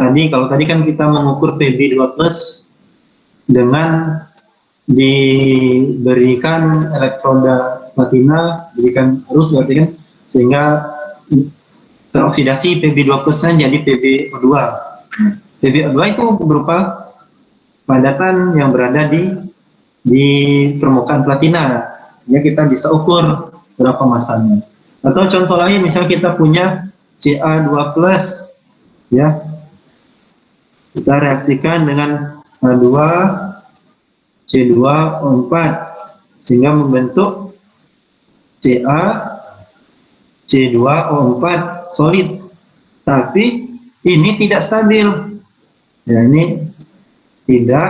kalau tadi kan kita mengukur Pb2+ dengan diberikan elektroda platina, berikan arus berarti kan, sehingga teroksidasi Pb2+-nya jadi PbO2. PbO2 itu berupa padatan yang berada di permukaan platina. Ya, kita bisa ukur berapa masanya. Atau contoh lain, misalnya kita punya Ca2+, ya, kita reaksikan dengan H2 C2O4 sehingga membentuk Ca C2O4 solid, tapi ini tidak stabil. Ya, ini tidak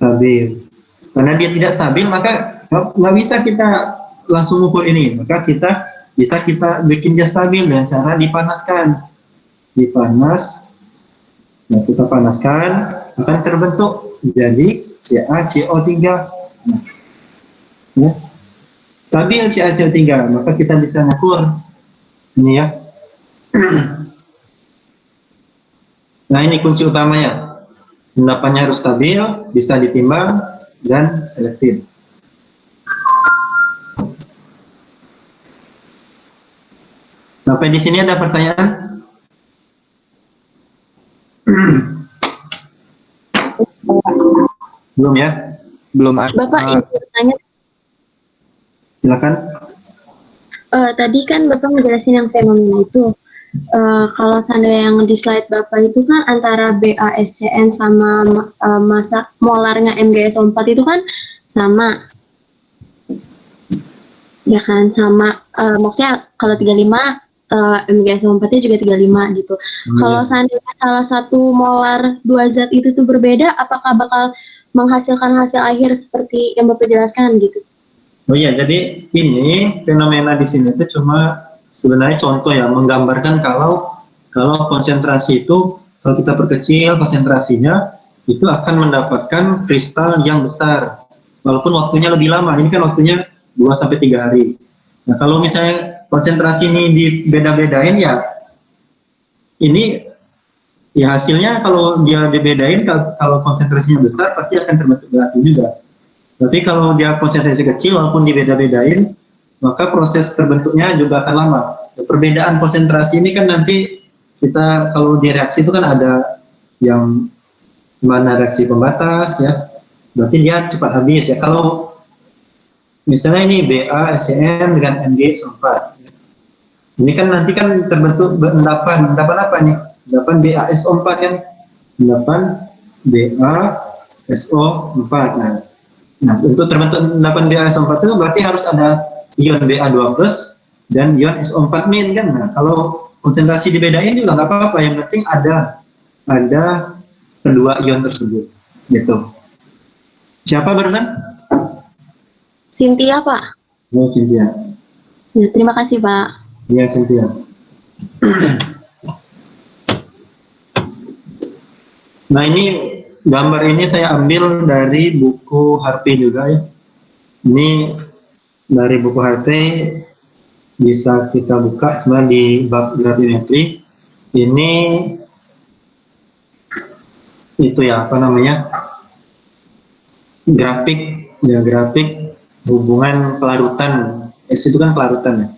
stabil. Karena dia tidak stabil, maka nggak bisa kita langsung ukur ini. Maka kita bikin dia stabil dengan cara dipanaskan. Nah, kita panaskan, akan terbentuk jadi CaCO3. Nah, ya. Stabil CaCO3, maka kita bisa ngukur ini ya. Nah, ini kunci utamanya. Endapannya harus stabil, bisa ditimbang, dan selektif. Sampai di sini ada pertanyaan? Belum ya? Belum ada. Bapak ingin bertanya, Silakan. tadi kan Bapak ngejelasin yang fenomena itu. Kalau seandainya yang di slide Bapak itu kan antara BASCN sama masa molarnya MgSO4 itu kan sama. Ya kan, sama. Maksudnya kalau 35, MgSO4-nya juga 35 gitu. Kalau seandainya salah satu molar dua zat itu tuh berbeda, apakah bakal menghasilkan hasil akhir seperti yang Bapak jelaskan gitu? Oh iya, jadi ini fenomena di sini itu cuma sebenarnya contoh ya, menggambarkan kalau konsentrasi itu, kalau kita perkecil konsentrasinya, itu akan mendapatkan kristal yang besar, walaupun waktunya lebih lama. Ini kan waktunya 2-3 hari. Nah, kalau misalnya konsentrasi ini dibeda-bedain ya, ini ya hasilnya kalau dia dibedain, kalau konsentrasinya besar pasti akan terbentuk gelatin juga. Tapi kalau dia konsentrasi kecil walaupun dibeda-bedain, maka proses terbentuknya juga akan lama. Perbedaan konsentrasi ini kan nanti kita kalau di reaksi itu kan ada yang mana reaksi pembatas ya, berarti dia cepat habis ya. Kalau misalnya ini BaSCN dengan MgSO4, ini kan nanti kan terbentuk endapan apa nih? Endapan BaSO4 kan, endapan BaSO4. Nah, untuk terbentuk endapan BaSO4 itu berarti harus ada ion Ba2+ dan ion SO4- kan. Nah, kalau konsentrasi dibedain juga nggak apa-apa, yang penting ada kedua ion tersebut. Gitu. Siapa barusan? Cynthia, Pak. Oh, Cynthia. Ya, terima kasih, Pak. Iya, Cynthia. Nah, ini gambar ini saya ambil dari buku Harvey juga ya. Ini dari buku Harvey, bisa kita buka sebenarnya di bab gravimetri. Ini itu ya, apa namanya, grafik hubungan pelarutan. S itu kan pelarutan ya.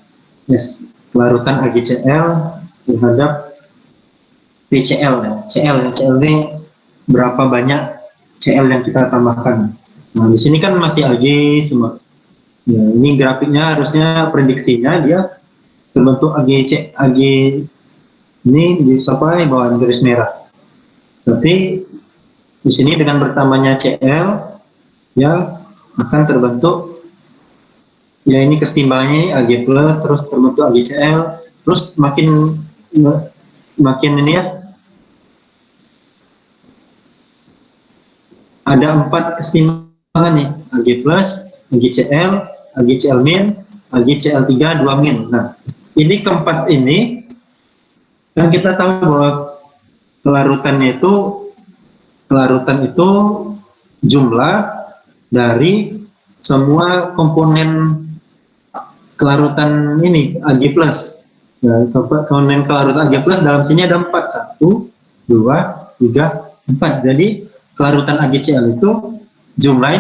S pelarutan AgCl terhadap PCl ya. CL ini berapa banyak Cl yang kita tambahkan. Nah, di sini kan masih Ag semua. Ya, ini grafiknya harusnya prediksinya dia terbentuk Ag ini sampai bawah garis merah. Tapi di sini dengan bertambahnya Cl ya akan terbentuk ya, ini kesetimbangannya Ag+, terus terbentuk AgCl, terus makin ini ya, ada 4 kesetimbangan nih, Ag+, AgCl, AgCl-, AgCl3 2-. Nah, ini keempat ini kan kita tahu bahwa kelarutan itu jumlah dari semua komponen kelarutan ini Ag+. Nah, komponen kelarutan Ag+ dalam sini ada 4, 1, 2, 3, 4. Jadi kelarutan AgCl itu jumlah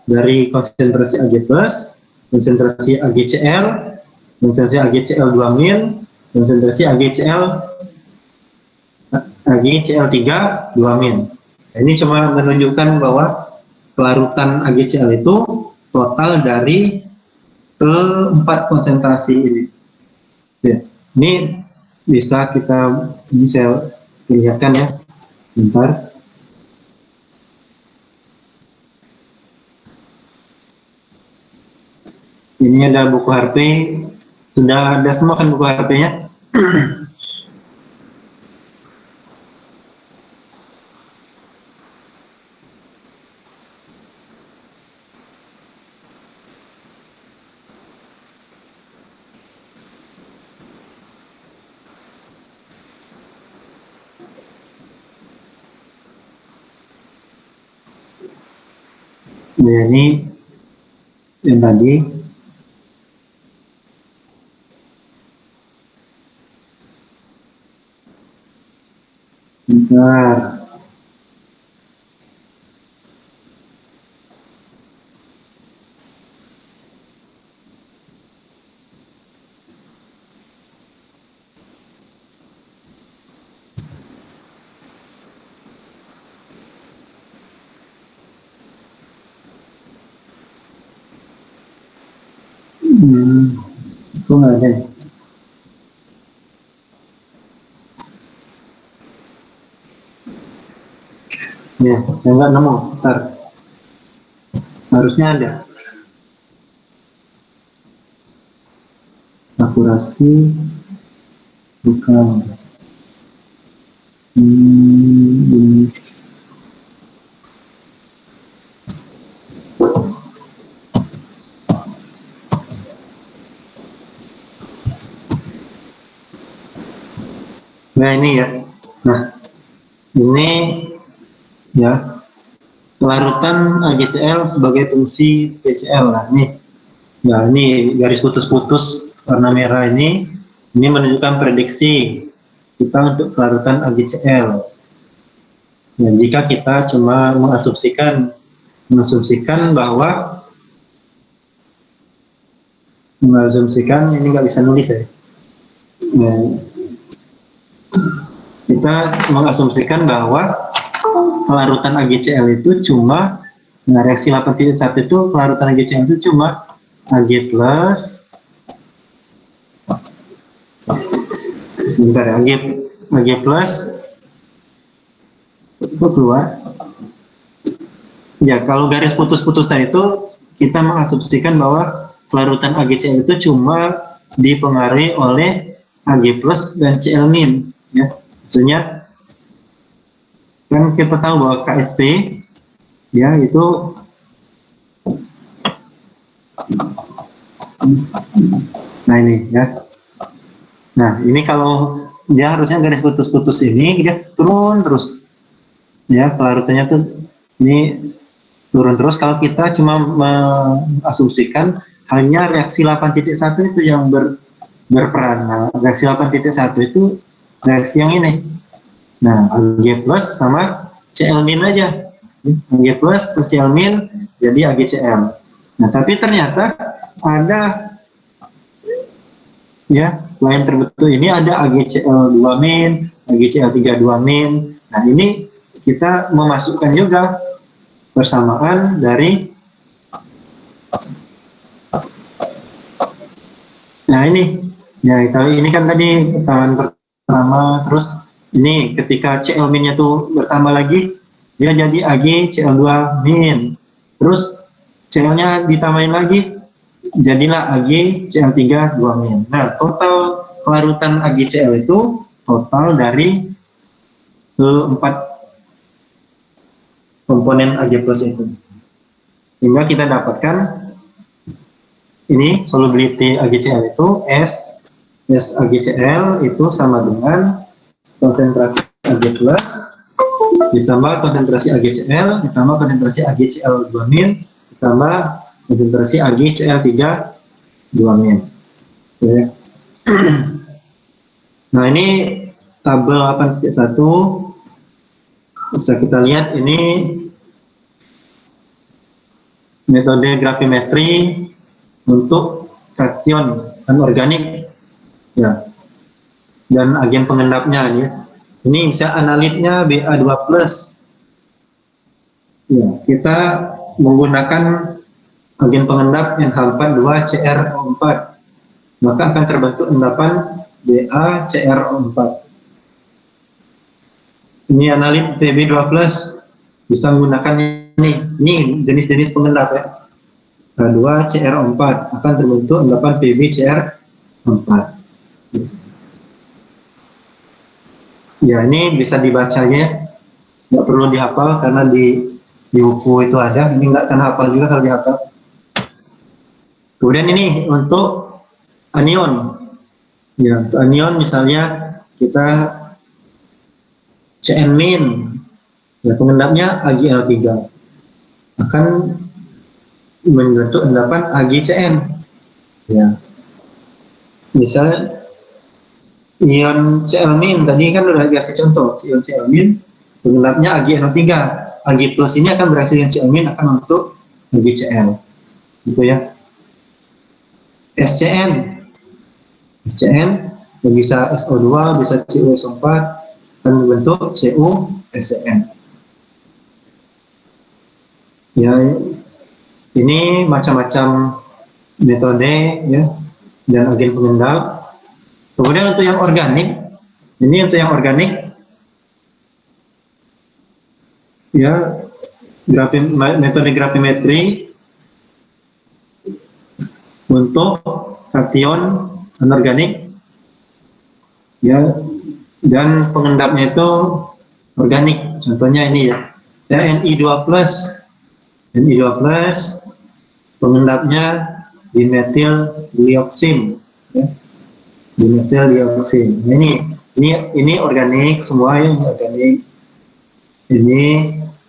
dari konsentrasi Ag+, konsentrasi AgCl, konsentrasi AgCl 2-, konsentrasi AgCl3 2-. Nah, ini cuma menunjukkan bahwa kelarutan AgCl itu total dari keempat konsentrasi ini. Ya, ini bisa saya lihatkan ya, bentar. Ini ada buku Harvey, sudah ada semua kan buku Harvey-nya? Nah, ini yang tadi. Bentar. Kok nggak ada? Ya, saya nggak nemu. Bentar. Harusnya ada. Akurasi bukan. Ini. Nah ini ya. Nah ini ya kelarutan AGCL sebagai fungsi PCl. Nah ini. Nah ini garis putus-putus warna merah ini menunjukkan prediksi kita untuk kelarutan AGCL. Dan jika kita cuma mengasumsikan bahwa ini nggak bisa nulis ya. Nah, kita mengasumsikan bahwa kelarutan AGCL itu cuma reaksi 8.1 itu kelarutan AGCL itu cuma Ag plus sebentar ya, Ag plus itu keluar ya. Kalau garis putus-putus tadi itu kita mengasumsikan bahwa kelarutan AGCL itu cuma dipengaruhi oleh Ag plus dan Cl min ya. Maksudnya kan kita tahu bahwa KSP ya itu nah ini ya. Nah ini kalau dia harusnya garis putus-putus ini dia turun terus ya, kelarutannya tuh ini turun terus. Kalau kita cuma mengasumsikan hanya reaksi 8.1 itu yang berperan. Nah, reaksi 8.1 itu reaksi yang ini. Nah, Ag plus sama Cl min aja. Ag plus plus Cl min jadi AgCl. Nah, tapi ternyata ada ya, selain terbentuk ini ada AgCl2 min, AgCl32 min. Nah, ini kita memasukkan juga persamaan dari nah ini. Ya, kalau ini kan tadi persamaan pertama, terus ini ketika Cl min-nya tuh bertambah lagi, dia jadi AgCl2 min. Terus Cl-nya ditambahin lagi, jadilah AgCl3 2 min. Nah, total kelarutan AgCl itu total dari keempat komponen Ag plus itu. Sehingga kita dapatkan ini solubility AgCl itu S AgCl itu sama dengan konsentrasi Ag plus ditambah konsentrasi AgCl ditambah konsentrasi AgCl2 min ditambah konsentrasi AgCl3 2 min. Oke. Nah ini tabel 8.1 bisa kita lihat, ini metode gravimetri untuk kation anorganik ya, dan agen pengendapnya ya. Ini bisa analitnya Ba2+. Ya, kita menggunakan agen pengendap NH42CrO4, maka akan terbentuk endapan BaCrO4. Ini analit Pb2+, bisa menggunakan ini jenis-jenis pengendap ya. H2CrO4 akan terbentuk endapan PbCr4. Ya, ini bisa dibacanya, nggak perlu dihafal karena di buku itu ada. Ini nggak akan hafal juga kalau dihafal. Kemudian ini untuk anion. Ya, untuk anion misalnya kita Cn min, ya pengendapnya AgL3 akan membentuk endapan AgCN. Ya, misalnya ion Cl min tadi kan udah dikasih contoh, ion Cl min pengendapnya AgNO3. Ag plus ini akan bereaksi dengan Cl min akan membentuk AgCl, gitu ya. SCN bisa SO2, bisa CuSO4 akan membentuk CuSCN. Ya, ini macam-macam metode ya dan agen pengendap. Kemudian untuk yang organik, ini untuk yang organik ya metode gravimetri untuk kation anorganik ya, dan pengendapnya itu organik. Contohnya ini ya, Ni2+, pengendapnya dimetil dioksin ya. Dimetil dioksin. Nah, ini organik semua ya, ini organik. Ini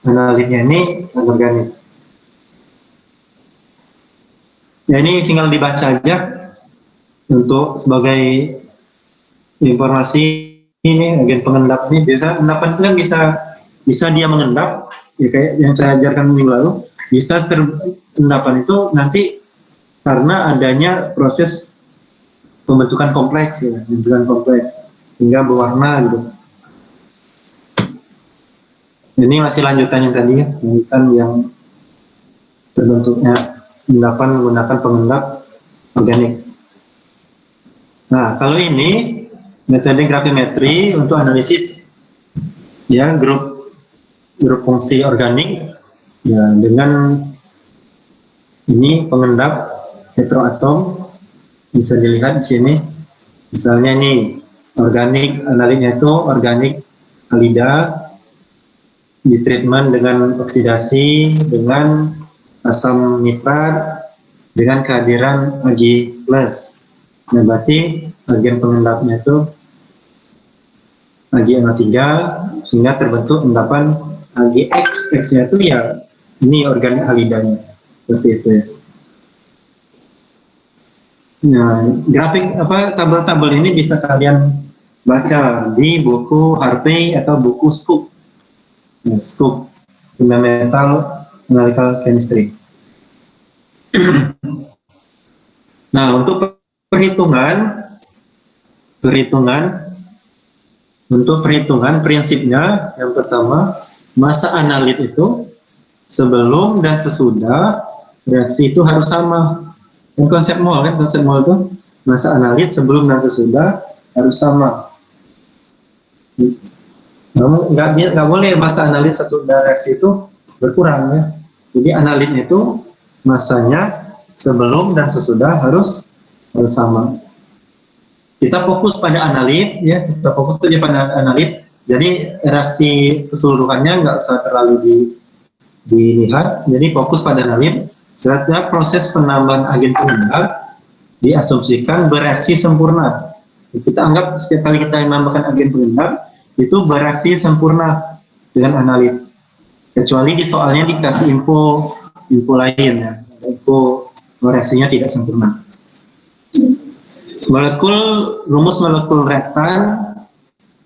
analitnya ini anorganik. Ya, ini tinggal dibaca aja untuk sebagai informasi. Ini agen pengendap ini biasa endapan kan bisa dia mengendap ya, kayak yang saya ajarkan minggu lalu, bisa endapan itu nanti karena adanya proses pembentukan kompleks ya, pembentukan kompleks sehingga berwarna gitu. Ini masih lanjutan yang tadi ya, lanjutan yang terbentuknya endapan menggunakan pengendap organik. Nah, kalau ini metode gravimetri untuk analisis ya grup fungsi organik ya, dengan ini pengendap heteroatom bisa dilihat di sini. Misalnya ini organik, analitnya itu organik halida di treatment dengan oksidasi dengan asam nitrat dengan kehadiran Ag+. Nah, berarti agen pengendapnya itu AgNO3 sehingga terbentuk endapan AgX. X-nya itu ya ini organik halidanya, seperti itu ya. Nah, grafik tabel-tabel ini bisa kalian baca di buku Harvey atau buku Scoop. Nah, Scoop Fundamental Analytical Chemistry. Nah, untuk perhitungan prinsipnya yang pertama, masa analit itu sebelum dan sesudah reaksi itu harus sama. Yang konsep mol itu masa analit sebelum dan sesudah harus sama. Namun nggak boleh masa analit sesudah reaksi itu berkurang ya. Jadi analitnya itu masanya sebelum dan sesudah harus sama. Kita fokus pada analit ya, kita fokus saja pada analit. Jadi reaksi keseluruhannya nggak usah terlalu dilihat. Jadi fokus pada analit. Setelah proses penambahan agen pengendap diasumsikan bereaksi sempurna. Kita anggap setiap kali kita menambahkan agen pengendap itu bereaksi sempurna dengan analit. Kecuali di soalnya dikasih info lain ya, info reaksinya tidak sempurna. Rumus molekul reaktan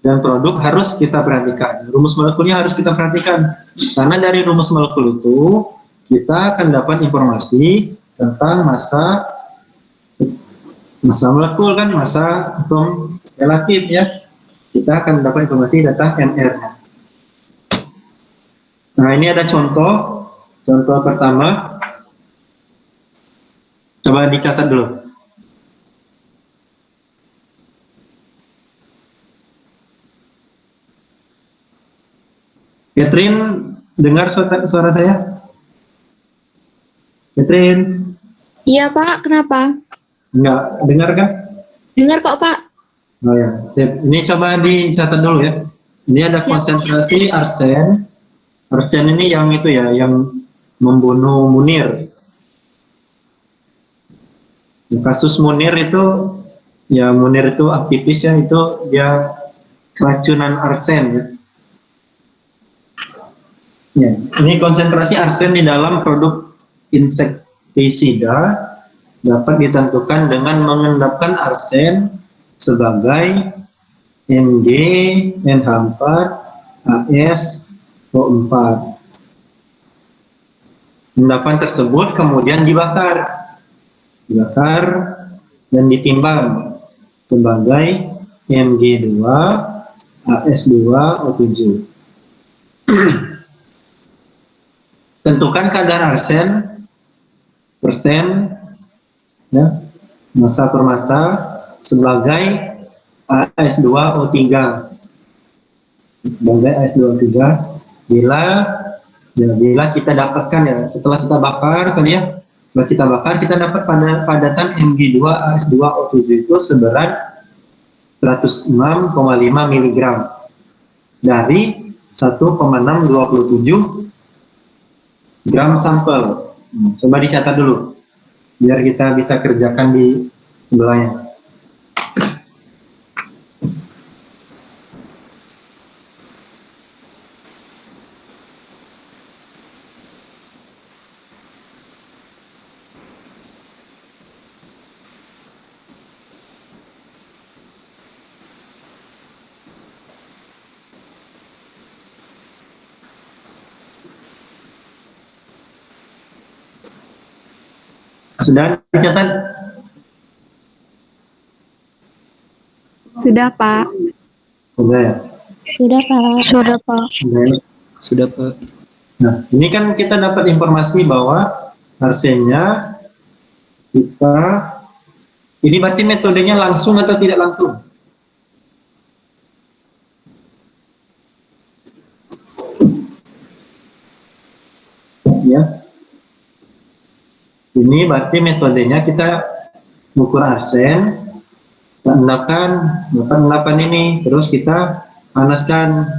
dan produk harus kita perhatikan. Rumus molekulnya harus kita perhatikan karena dari rumus molekul itu kita akan dapat informasi tentang masa molekul kan, masa atom relatif ya. Kita akan dapat informasi data NR. Nah, ini ada contoh pertama. Coba dicatat dulu. Catherine, dengar suara saya? Catherine? Iya Pak, kenapa? Enggak, dengar kan? Dengar kok Pak. Oh ya, sip. Ini coba dicatat dulu ya. Ini ada konsentrasi arsen. Arsen ini yang itu ya, yang membunuh Munir. Kasus Munir itu, ya Munir itu aktivis ya, itu dia keracunan arsen ya. Ya, ini konsentrasi arsen di dalam produk insektisida dapat ditentukan dengan mengendapkan arsen sebagai Mg, NH4, AS, O4. Endapan tersebut kemudian dibakar dan ditimbang sebagai Mg2, AS2, O7. Tentukan kadar arsen persen ya, massa per massa sebagai AS2O3 bila Ya, bila kita dapatkan ya, setelah kita bakar tadi ya, setelah kita bakar kita dapat padatan Mg2AS2O7 itu seberat 106,5 mg dari 1,627 gram sampel. Coba dicatat dulu biar kita bisa kerjakan di sebelahnya. Sudah dicatat? Sudah, Pak. Sudah ya? Sudah, Pak. Sudah, Pak. Sudah ya? Sudah Pak. Nah, ini kan kita dapat informasi bahwa arsennya kita, ini berarti metodenya langsung atau tidak langsung? Ya. Ini berarti metodenya kita ukur arsen, kita endapkan ini, terus kita panaskan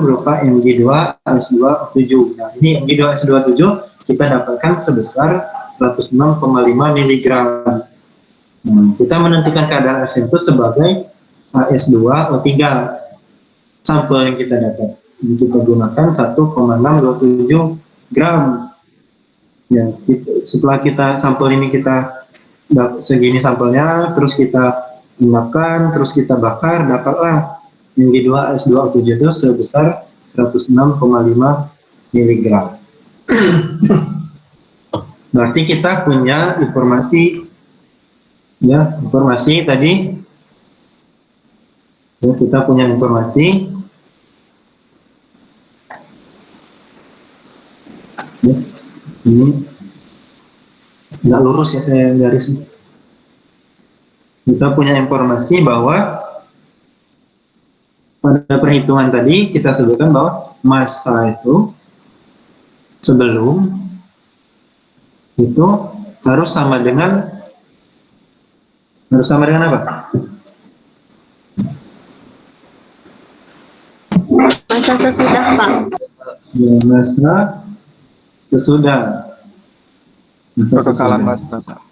berupa Mg2AS2O7. Nah, ini Mg2AS2O7 kita dapatkan sebesar 106,5 mg. Nah, kita menentukan kadar arsen itu sebagai AS2O3 sampel yang kita dapat. Ini kita gunakan 1,627 gram. Ya, setelah kita sampel ini kita segini sampelnya, terus kita endapkan, terus kita bakar, dapatlah Mg2AS2O7 itu sebesar 106,5 mg. Berarti kita punya informasi, ya, informasi tadi. Ya, kita punya informasi. Ya. Ini nggak lurus ya, saya garis. Kita punya informasi bahwa pada perhitungan tadi kita sebutkan bahwa massa itu sebelum itu harus sama dengan apa? Masa sesudah, Pak. Ya, massa sesudah. Kekekalan massa, Pak.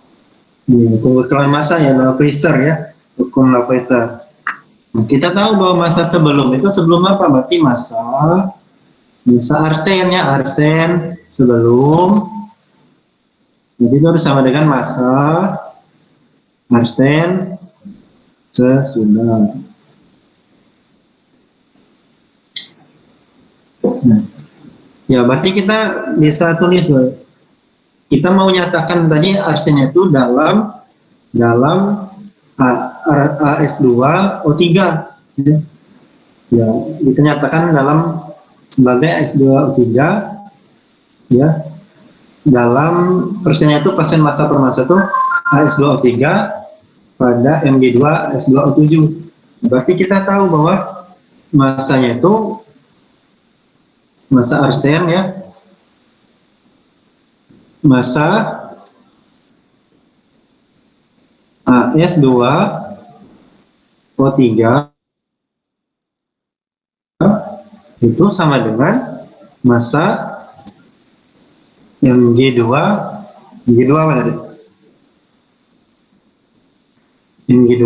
Ya, kekekalan massa ya, Lavoisier ya, hukum Lavoisier. Nah, kita tahu bahwa massa sebelum itu sebelum apa? Berarti massa arsen ya, arsen sebelum. Jadi itu harus sama dengan massa arsen sesudah. Nah, ya berarti kita bisa tulis, kita mau nyatakan tadi arsennya itu dalam AS2O3 ya. Ya, kita nyatakan sebagai AS2O3 ya, dalam persennya itu persen massa per massa itu AS2O3 pada Mg2AS2O7. Berarti kita tahu bahwa massanya itu massa arsen ya, massa AS2O3 itu sama dengan massa Mg2 apa tadi? Mg2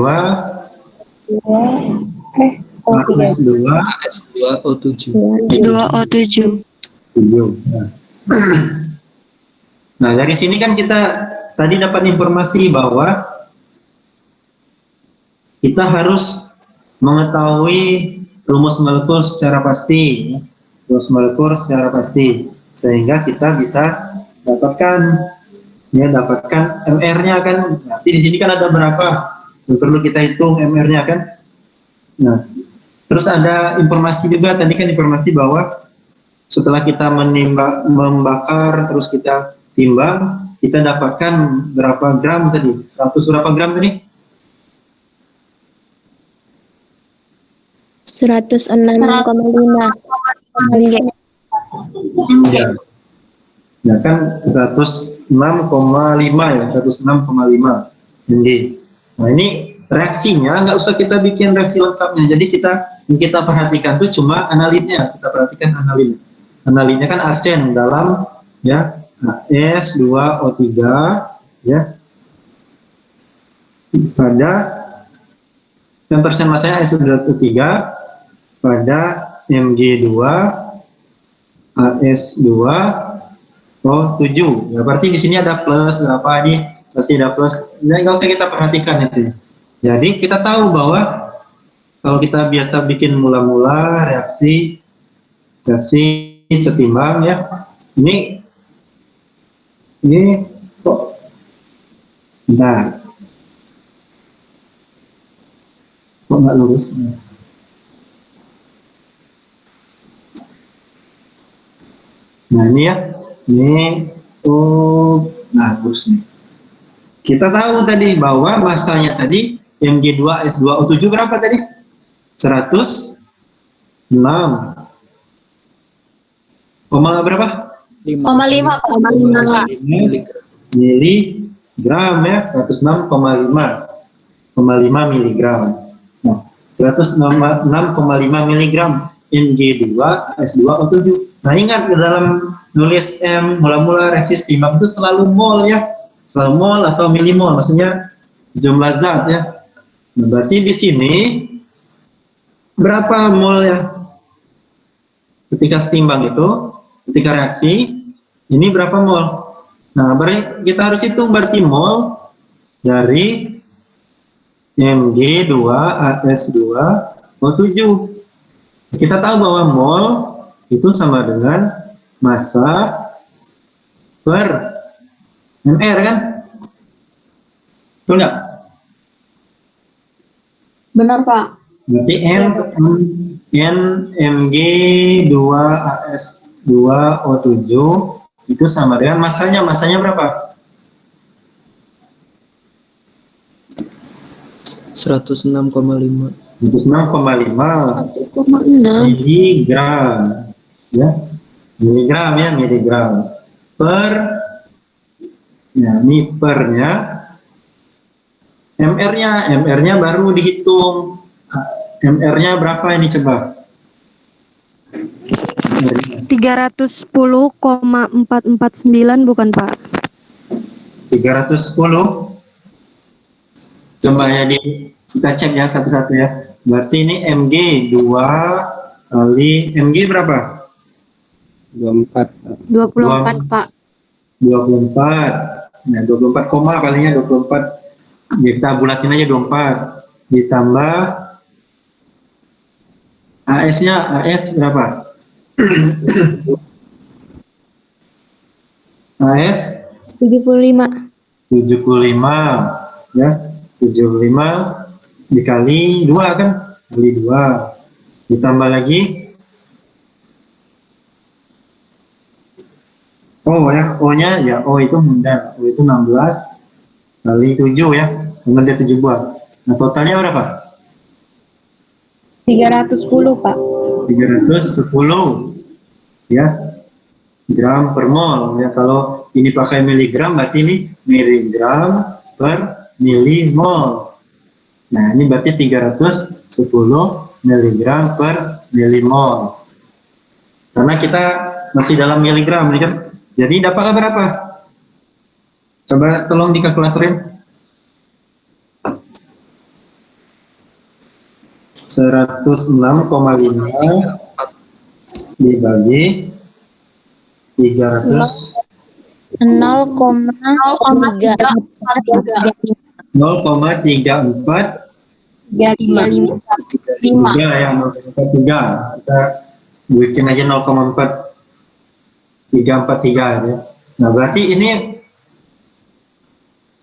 AS2O7. Nah, dari sini kan kita tadi dapat informasi bahwa kita harus mengetahui rumus molekul secara pasti, sehingga kita bisa dapatkan MR-nya kan. Nanti di sini kan ada berapa yang perlu kita hitung MR-nya kan. Nah, terus ada informasi juga tadi kan, informasi bahwa setelah kita membakar terus kita timbang, kita dapatkan berapa gram tadi? 100 berapa gram tadi? 106,5 mg. Ya. Ya kan 106,5 ya, 106,5 mg. Nah ini reaksinya nggak usah kita bikin reaksi lengkapnya. Jadi yang kita perhatikan tuh cuma analinnya. Kita perhatikan analin. Analinnya kan arsen dalam ya H2O3 ya pada yang persen masanya H2O3 pada Mg2 AS2O7. Ya, berarti di sini ada plus berapa nih? Pasti ada plus. Nah, nggak usah kita perhatikan itu. Jadi kita tahu bahwa kalau kita biasa bikin mula-mula reaksi setimbang ya. Ini kok bentar. Kok nggak lurus? Nah ini ya, nah terus nih. Kita tahu tadi bahwa masanya tadi Mg2S2O7 berapa tadi? 106. Berapa? 5,5 miligram ya, 106,5 miligram. Nah, 106,5 miligram Mg2S2O7. Nah ingat dalam nulis mula-mula reaksi setimbang itu selalu mol ya, selalu mol atau milimol, maksudnya jumlah zat ya. Nah, berarti di sini berapa mol ya? Ketika setimbang itu, ketika reaksi ini berapa mol? Nah berarti kita harus hitung berarti mol dari Mg2AS2O7. Kita tahu bahwa mol itu sama dengan massa per mR kan? Betul nggak? Benar, Pak. Berarti Mg2AS2O7 itu sama dengan masanya berapa? 106,5. 106,5 miligram ya, miligram per ya, ini pernya MR-nya baru dihitung. MR-nya berapa ini coba? 310,449 bukan Pak? 310. Coba ya kita cek ya satu-satu ya. Berarti ini Mg 2 kali Mg berapa? 24. 24, Pak. 24. Nah, 24 koma palingnya 24. Ya, kita bulatin aja 24. Ditambah AS-nya, AS berapa? AS 75. 75 ya. 75 dikali 2 kan? Kali 2. Ditambah lagi O ya, O-nya ya O itu mudah. O itu 16 kali 7 ya. Kemudian dia 7 buah. Nah, totalnya berapa? 310, Pak. 310 ya gram per mol ya. Kalau ini pakai miligram berarti ini miligram per milimol. Nah ini berarti 310 miligram per milimol karena kita masih dalam miligram ini kan. Jadi dapatlah berapa? Coba tolong dikalkulatorin. 106,5 dibagi 300 0,34 0,3435. 3 ya, 0,43 kita bikin aja 0,4343 ya. Nah berarti ini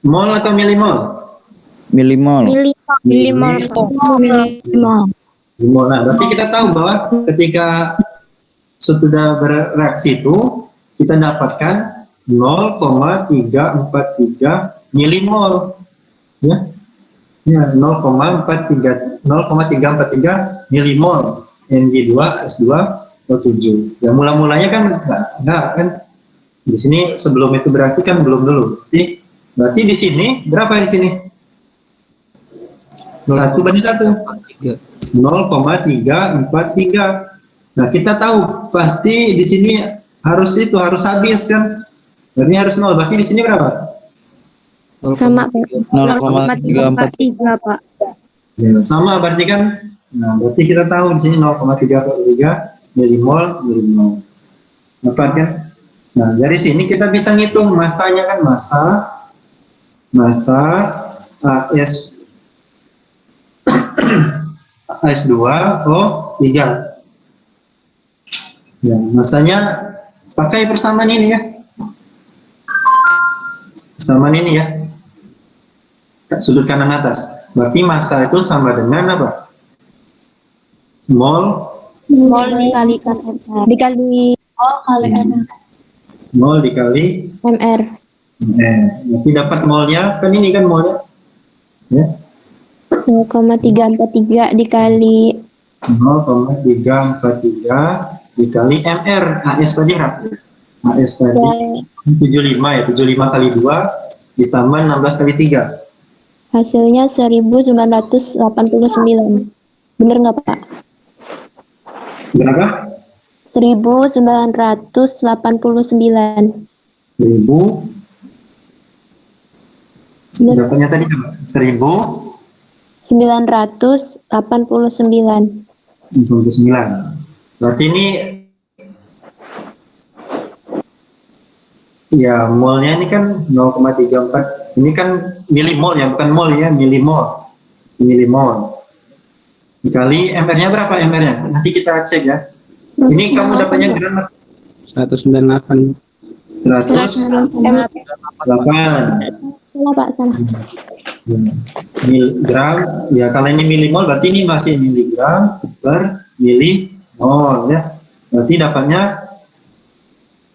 mol atau milimol? Milimol. Milimol. Nah berarti kita tahu bahwa ketika sudah bereaksi itu kita dapatkan 0,343 milimol ya. Ya 0,343 milimol Mg2S2 O7. Ya mula-mulanya kan enggak kan. Di sini sebelum itu bereaksi kan belum dulu. Berarti di sini berapa di sini? 1 banding 1. 0,343. Nah, kita tahu pasti di sini harus habis kan. Berarti harus 0. Berarti di sini berapa? Sama Pak. 0,343 Pak. Ya, sama berarti kan. Nah, berarti kita tahu di sini 0,343 milimol. Dapat kan? Nah, dari sini kita bisa ngitung masanya kan, massa AS2O3. Ya, masanya pakai persamaan ini ya. Persamaan ini ya. Sudut kanan atas. Berarti massa itu sama dengan apa? Mol Dikali mol dikali MR. Berarti dapat molnya kan ini kan molnya. Ya. 0,343 dikali 0,343 dikali MR. AS tadi berapa? AS tadi 75 ya. 75 kali 2 ditambah 16 kali 3. hasilnya 1989. Bener nggak Pak? Berapa? 1989. 1000. Dapatnya tadi berapa? 1989. 1999. Berarti ini ya molnya ini kan 0,34. Ini kan milimol ya, bukan mol ya, milimol. Dikali MR-nya berapa MR-nya? Nanti kita cek ya. Ini kamu dapatnya gram 198. 108 Salah Pak, salah. miligram. Ya kalau ini milimol berarti ini masih miligram per milimol ya. Berarti dapatnya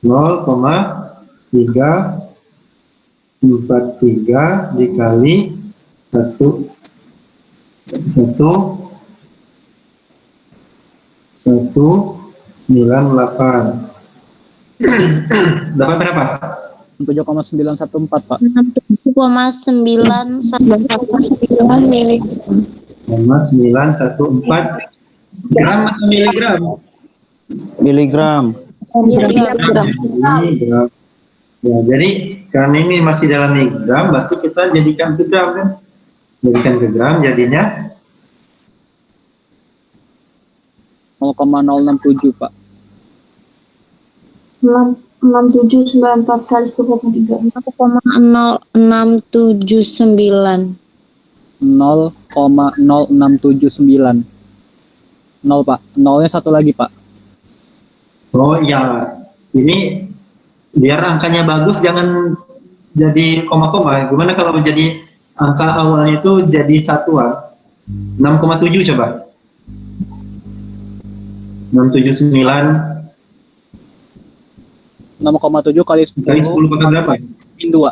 0,343 dikali 198. Dapat berapa? 7,914 Pak. 6,914 miligram. 914 gram atau miligram? Miligram. Miligram. Ya, jadi karena ini masih dalam miligram, berarti kita jadikan ke gram kan? Jadikan ke gram, jadinya 0,067 Pak. 6794 kali 10,3. 0,0679. 0,0679. 0 Pak. Nolnya satu lagi Pak. oh ya, ini biar angkanya bagus jangan jadi koma-koma. Gimana kalau jadi angka awalnya itu jadi satuan? 6,7 coba. 679 6,7 kali 10 kali 10 pangkat berapa? min 2.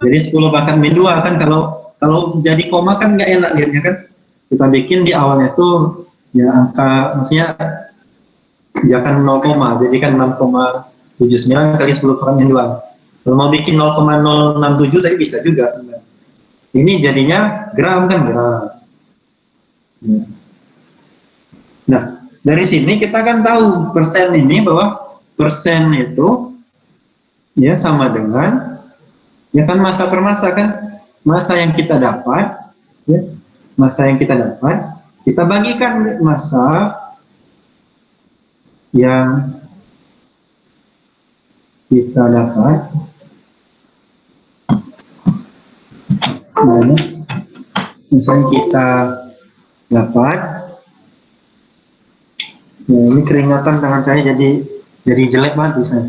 Jadi 10 pangkat min 2 kan, kalau jadi koma kan nggak enak lihatnya kan. Kita bikin di awalnya tuh ya angka, maksudnya jangan 0, jadi kan 6,79 kali 10 pangkat min 2. Kalau mau bikin 0,067 tadi bisa juga sebenarnya. Ini jadinya gram kan, gram. Nah, dari sini kita kan tahu persen ini, bahwa persen itu ya sama dengan ya kan massa per massa kan. Massa yang kita dapat ya, massa yang kita dapat kita bagikan massa yang kita dapat. Nah, misalnya kita dapat, ya ini keringatan tangan saya jadi jelek banget bisa.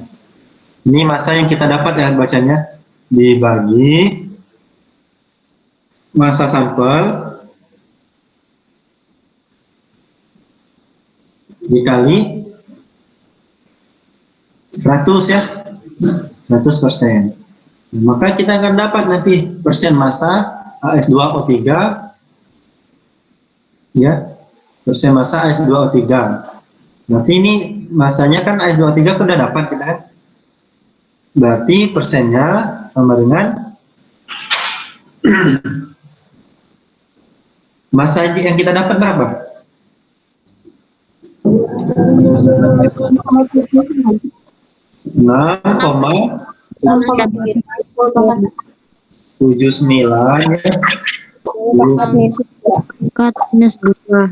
Ini massa yang kita dapat ya bacanya, dibagi massa sampel dikali 100 ya, 100%. Maka kita akan dapat nanti persen massa AS2O3 ya persen massa H2O3. Berarti ini masanya kan H2O3 sudah dapat kita kan. Berarti persennya sama dengan massa yang kita dapat berapa? 6,79 ya. Kat minus 2.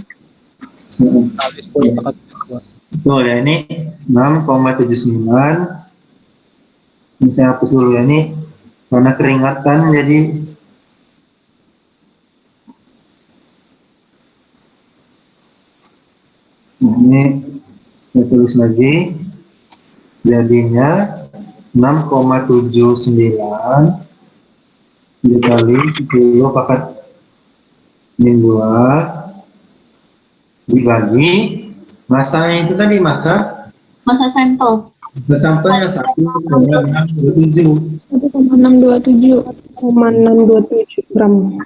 Kali 10 pangkat minus 2. Tuh ya, ini 6,79. Ini saya hapus dulu ya, ini karena keringatan jadi ini saya tulis lagi, jadinya 6,79 dikali 10 pangkat min 2 dibagi masanya itu tadi massa sampel. sampelnya 1,627 627 gram.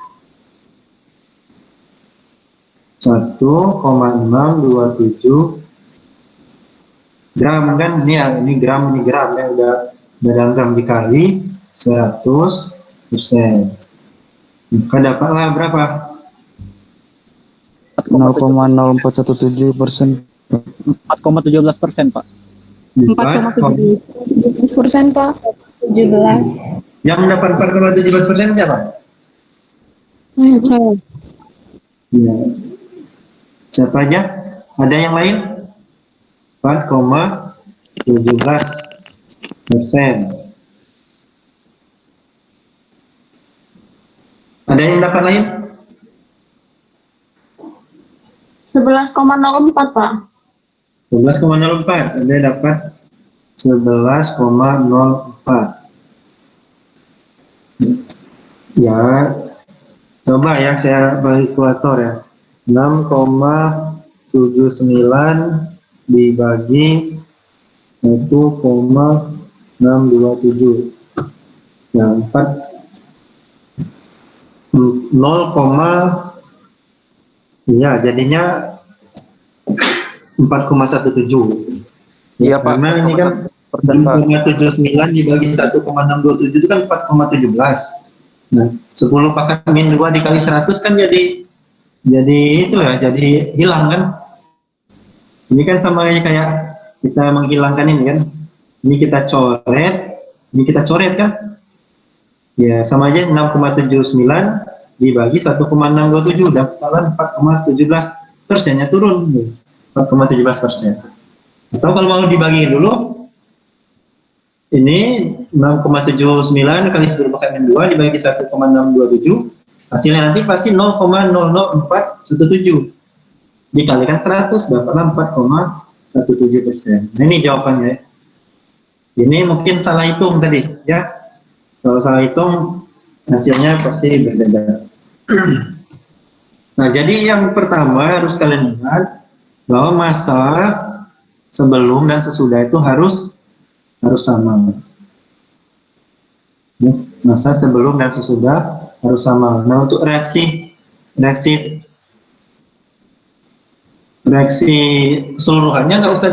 1,627 gram kan, ini gram ya, udah dalam gram dikali 100%. Maka dapatlah berapa? 0,0417%. 4,17%, Pak. 4,7% Pak. 17. Yang mendapat 4,17% siapa? Saya. Ya. Siapa aja? Ada yang lain? 4,17%. Ada yang dapat lain? 11,04 Pak. 11,04. Ada yang dapat 11,04. Ya, coba ya saya bagi kalkulator ya. 6,79 dibagi 1,627. Ya, 0, jadinya 4,17. Iya, Pak. Karena ini kan 6,79 dibagi 1,627 itu kan 4,17. Nah, 10 pangkat min 2 dikali 100 kan jadi itu ya, jadi hilang kan. Ini kan sama aja kayak kita menghilangkan ini kan. Ini kita coret kan. Ya, sama aja 6,79 dibagi 1,627 dapat 4,17%-nya turun. 4,17%. Atau kalau mau dibagi dulu, ini 6,79 kali 10 pangkat min 2 dibagi 1,627, hasilnya nanti pasti 0,00417 dikalikan 100 dapatlah 4,17%. Nah, ini jawabannya. Ini mungkin salah hitung tadi ya. Kalau salah hitung hasilnya pasti berbeda. Nah, jadi yang pertama harus kalian ingat bahwa massa sebelum dan sesudah itu harus sama. Ya, massa sebelum dan sesudah harus sama. Nah, untuk reaksi keseluruhannya nggak usah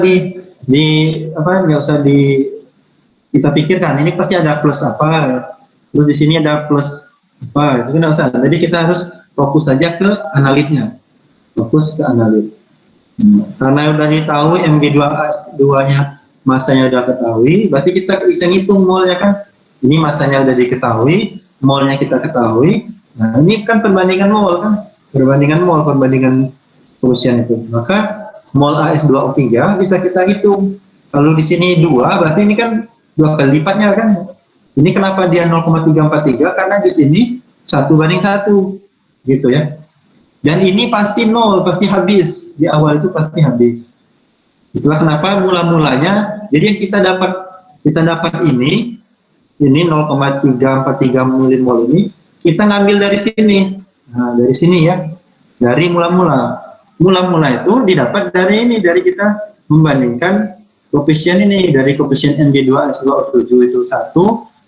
kita pikirkan. Ini pasti ada plus apa, terus di sini ada plus apa, itu nggak usah. Jadi kita harus fokus saja ke analitnya, karena udah ditahu Mg2A2-nya masanya udah ketahui, berarti kita bisa ngitung molnya kan. Ini masanya udah diketahui, molnya kita ketahui. Nah, ini kan perbandingan pengisian itu. Maka mol AS2O3 bisa kita hitung. Kalau di sini 2, berarti ini kan 2 kali lipatnya kan. Ini kenapa dia 0,343? Karena di sini 1:1 gitu ya. Dan ini pasti 0, pasti habis. Di awal itu pasti habis. Itulah kenapa mula-mulanya, jadi yang kita dapat ini 0,343 milimol ini, kita ngambil dari sini. Nah, dari sini ya. Dari mula-mula. Mula-mula itu didapat dari kita membandingkan koefisien ini, dari koefisien Mg2S2O7 itu 1,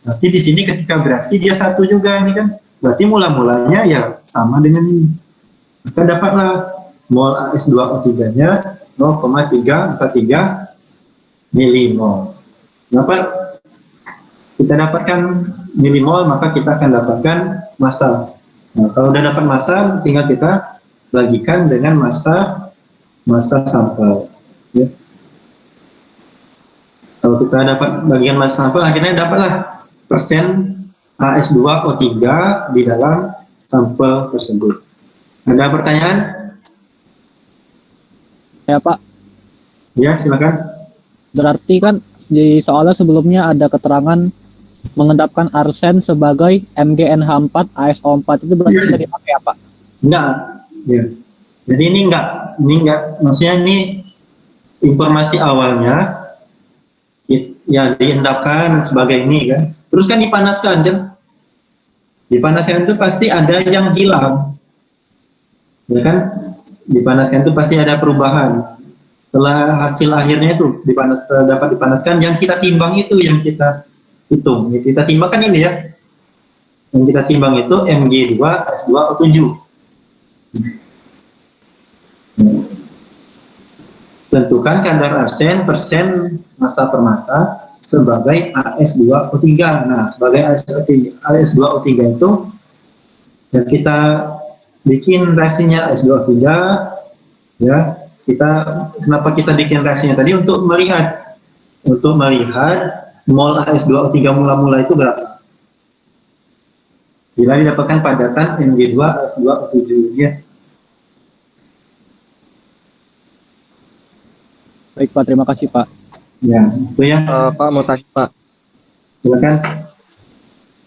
berarti di sini ketika bereaksi dia 1 juga ini kan. Berarti mula-mulanya ya sama dengan ini. Maka dapatlah mol AS2O3-nya 0,343 milimol. Kenapa kita dapatkan milimol, maka kita akan dapatkan massa. Nah, kalau udah dapat massa, tinggal kita bagikan dengan massa sampel. Ya. Kalau kita dapat bagian massa sampel, akhirnya dapatlah persen AS2O3 di dalam sampel tersebut. Ada pertanyaan? Ya Pak, Ya, silakan. berarti kan di soalnya sebelumnya ada keterangan mengendapkan arsen sebagai MgNH4 ASO4, itu berarti nggak dipakai ya Pak? Enggak. Ya. Jadi ini enggak, maksudnya ini informasi awalnya ya diendapkan sebagai ini kan. Terus kan dipanaskan kan. Dipanaskan itu pasti ada yang hilang. Ya kan? Dipanaskan itu pasti ada perubahan. Setelah hasil akhirnya itu dapat dipanaskan, yang kita timbang itu yang kita hitung. Yang kita timbang kan ini ya. Yang kita timbang itu Mg2S2O7. Tentukan kadar arsen persen massa per massa sebagai AS2O3. Nah, sebagai AS2O3 itu ya kita bikin reaksinya AS2O3 ya. Kenapa kita bikin reaksinya tadi untuk melihat mol AS2O3 mula-mula itu berapa. Bila didapatkan padatan Mg2S2O7 ya. Baik Pak, terima kasih Pak. Ya, itu ya. Pak mau tanya Pak. Silakan.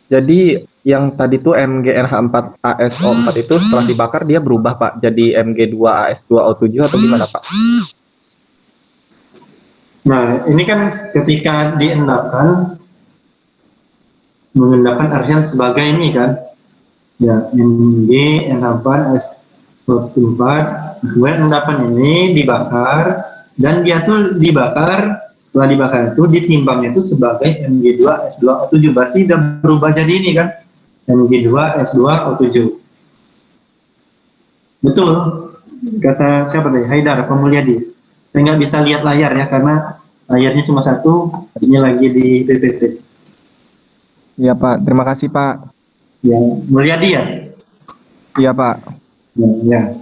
Jadi yang tadi tuh MgNH4 ASO4 itu setelah dibakar dia berubah Pak jadi Mg2AS2O7 atau gimana Pak? Nah, ini kan ketika mengendapkan arsen sebagai ini kan. Ya, MgNH4 AS4, kemudian endapan ini dibakar dan dia tuh setelah dibakar itu ditimbangnya itu sebagai Mg2S2O7, berarti udah berubah jadi ini kan, Mg2S2O7. Betul, kata siapa tadi? Haidar Pemulyadi. Saya nggak bisa lihat layar ya, karena layarnya cuma satu, ini lagi di PPT. Iya Pak, terima kasih Pak. Ya, Mulyadi ya? Iya Pak. Ya.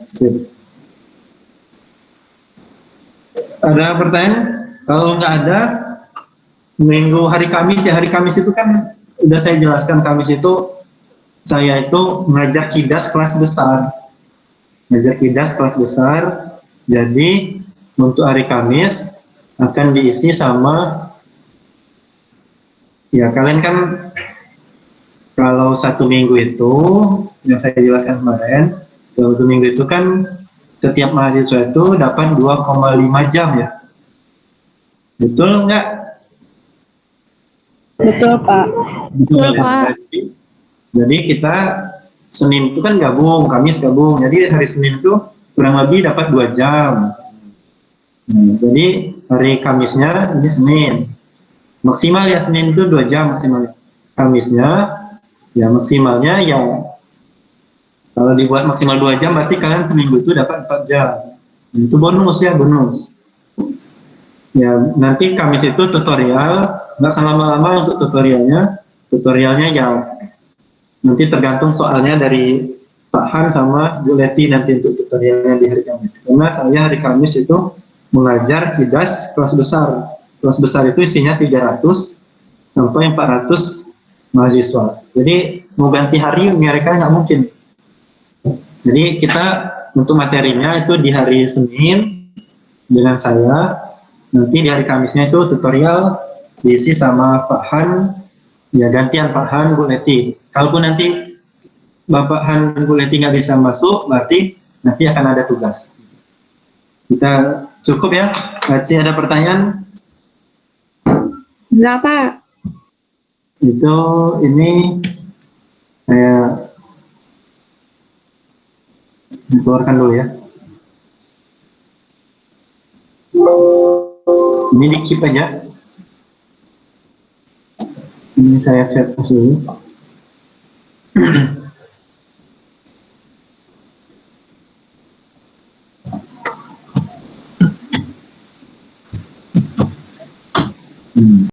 Ada pertanyaan? Kalau nggak ada, hari Kamis itu kan udah saya jelaskan. Kamis itu saya itu mengajar KIDAS kelas besar. Jadi untuk hari Kamis akan diisi sama, ya kalian kan kalau satu minggu itu yang saya jelaskan kemarin, satu minggu itu kan setiap mahasiswa itu dapat 2,5 jam ya. Betul nggak? Betul, Pak. Betul, Ya. Pak. Jadi kita Senin itu kan gabung, Kamis gabung. Jadi hari Senin itu kurang lebih dapat 2 jam. Jadi hari Kamisnya ini Senin. Maksimal ya Senin itu 2 jam maksimal. Kamisnya ya maksimalnya ya kalau dibuat maksimal 2 jam berarti kalian seminggu itu dapat 4 jam. Itu bonus ya, bonus. Ya, nanti Kamis itu tutorial, nggak akan lama-lama untuk tutorialnya. Tutorialnya ya nanti tergantung soalnya dari Pak Han sama Bu Leti nanti untuk tutorialnya di hari Kamis. Karena saya hari Kamis itu mengajar KIDAS kelas besar. Kelas besar itu isinya 300 sampai 400 mahasiswa. Jadi mau ganti hari mereka nggak mungkin. Jadi kita untuk materinya itu di hari Senin dengan saya, nanti di hari Kamisnya itu tutorial diisi sama Pak Han, ya gantian Pak Han, Bu Leti. Kalaupun nanti Bapak Han dan Bu Leti nggak bisa masuk, berarti nanti akan ada tugas. Kita cukup ya. Masih ada pertanyaan? Enggak, Pak. Itu ini saya keluarkan dulu ya. Ini di keep aja. Ini saya set dulu.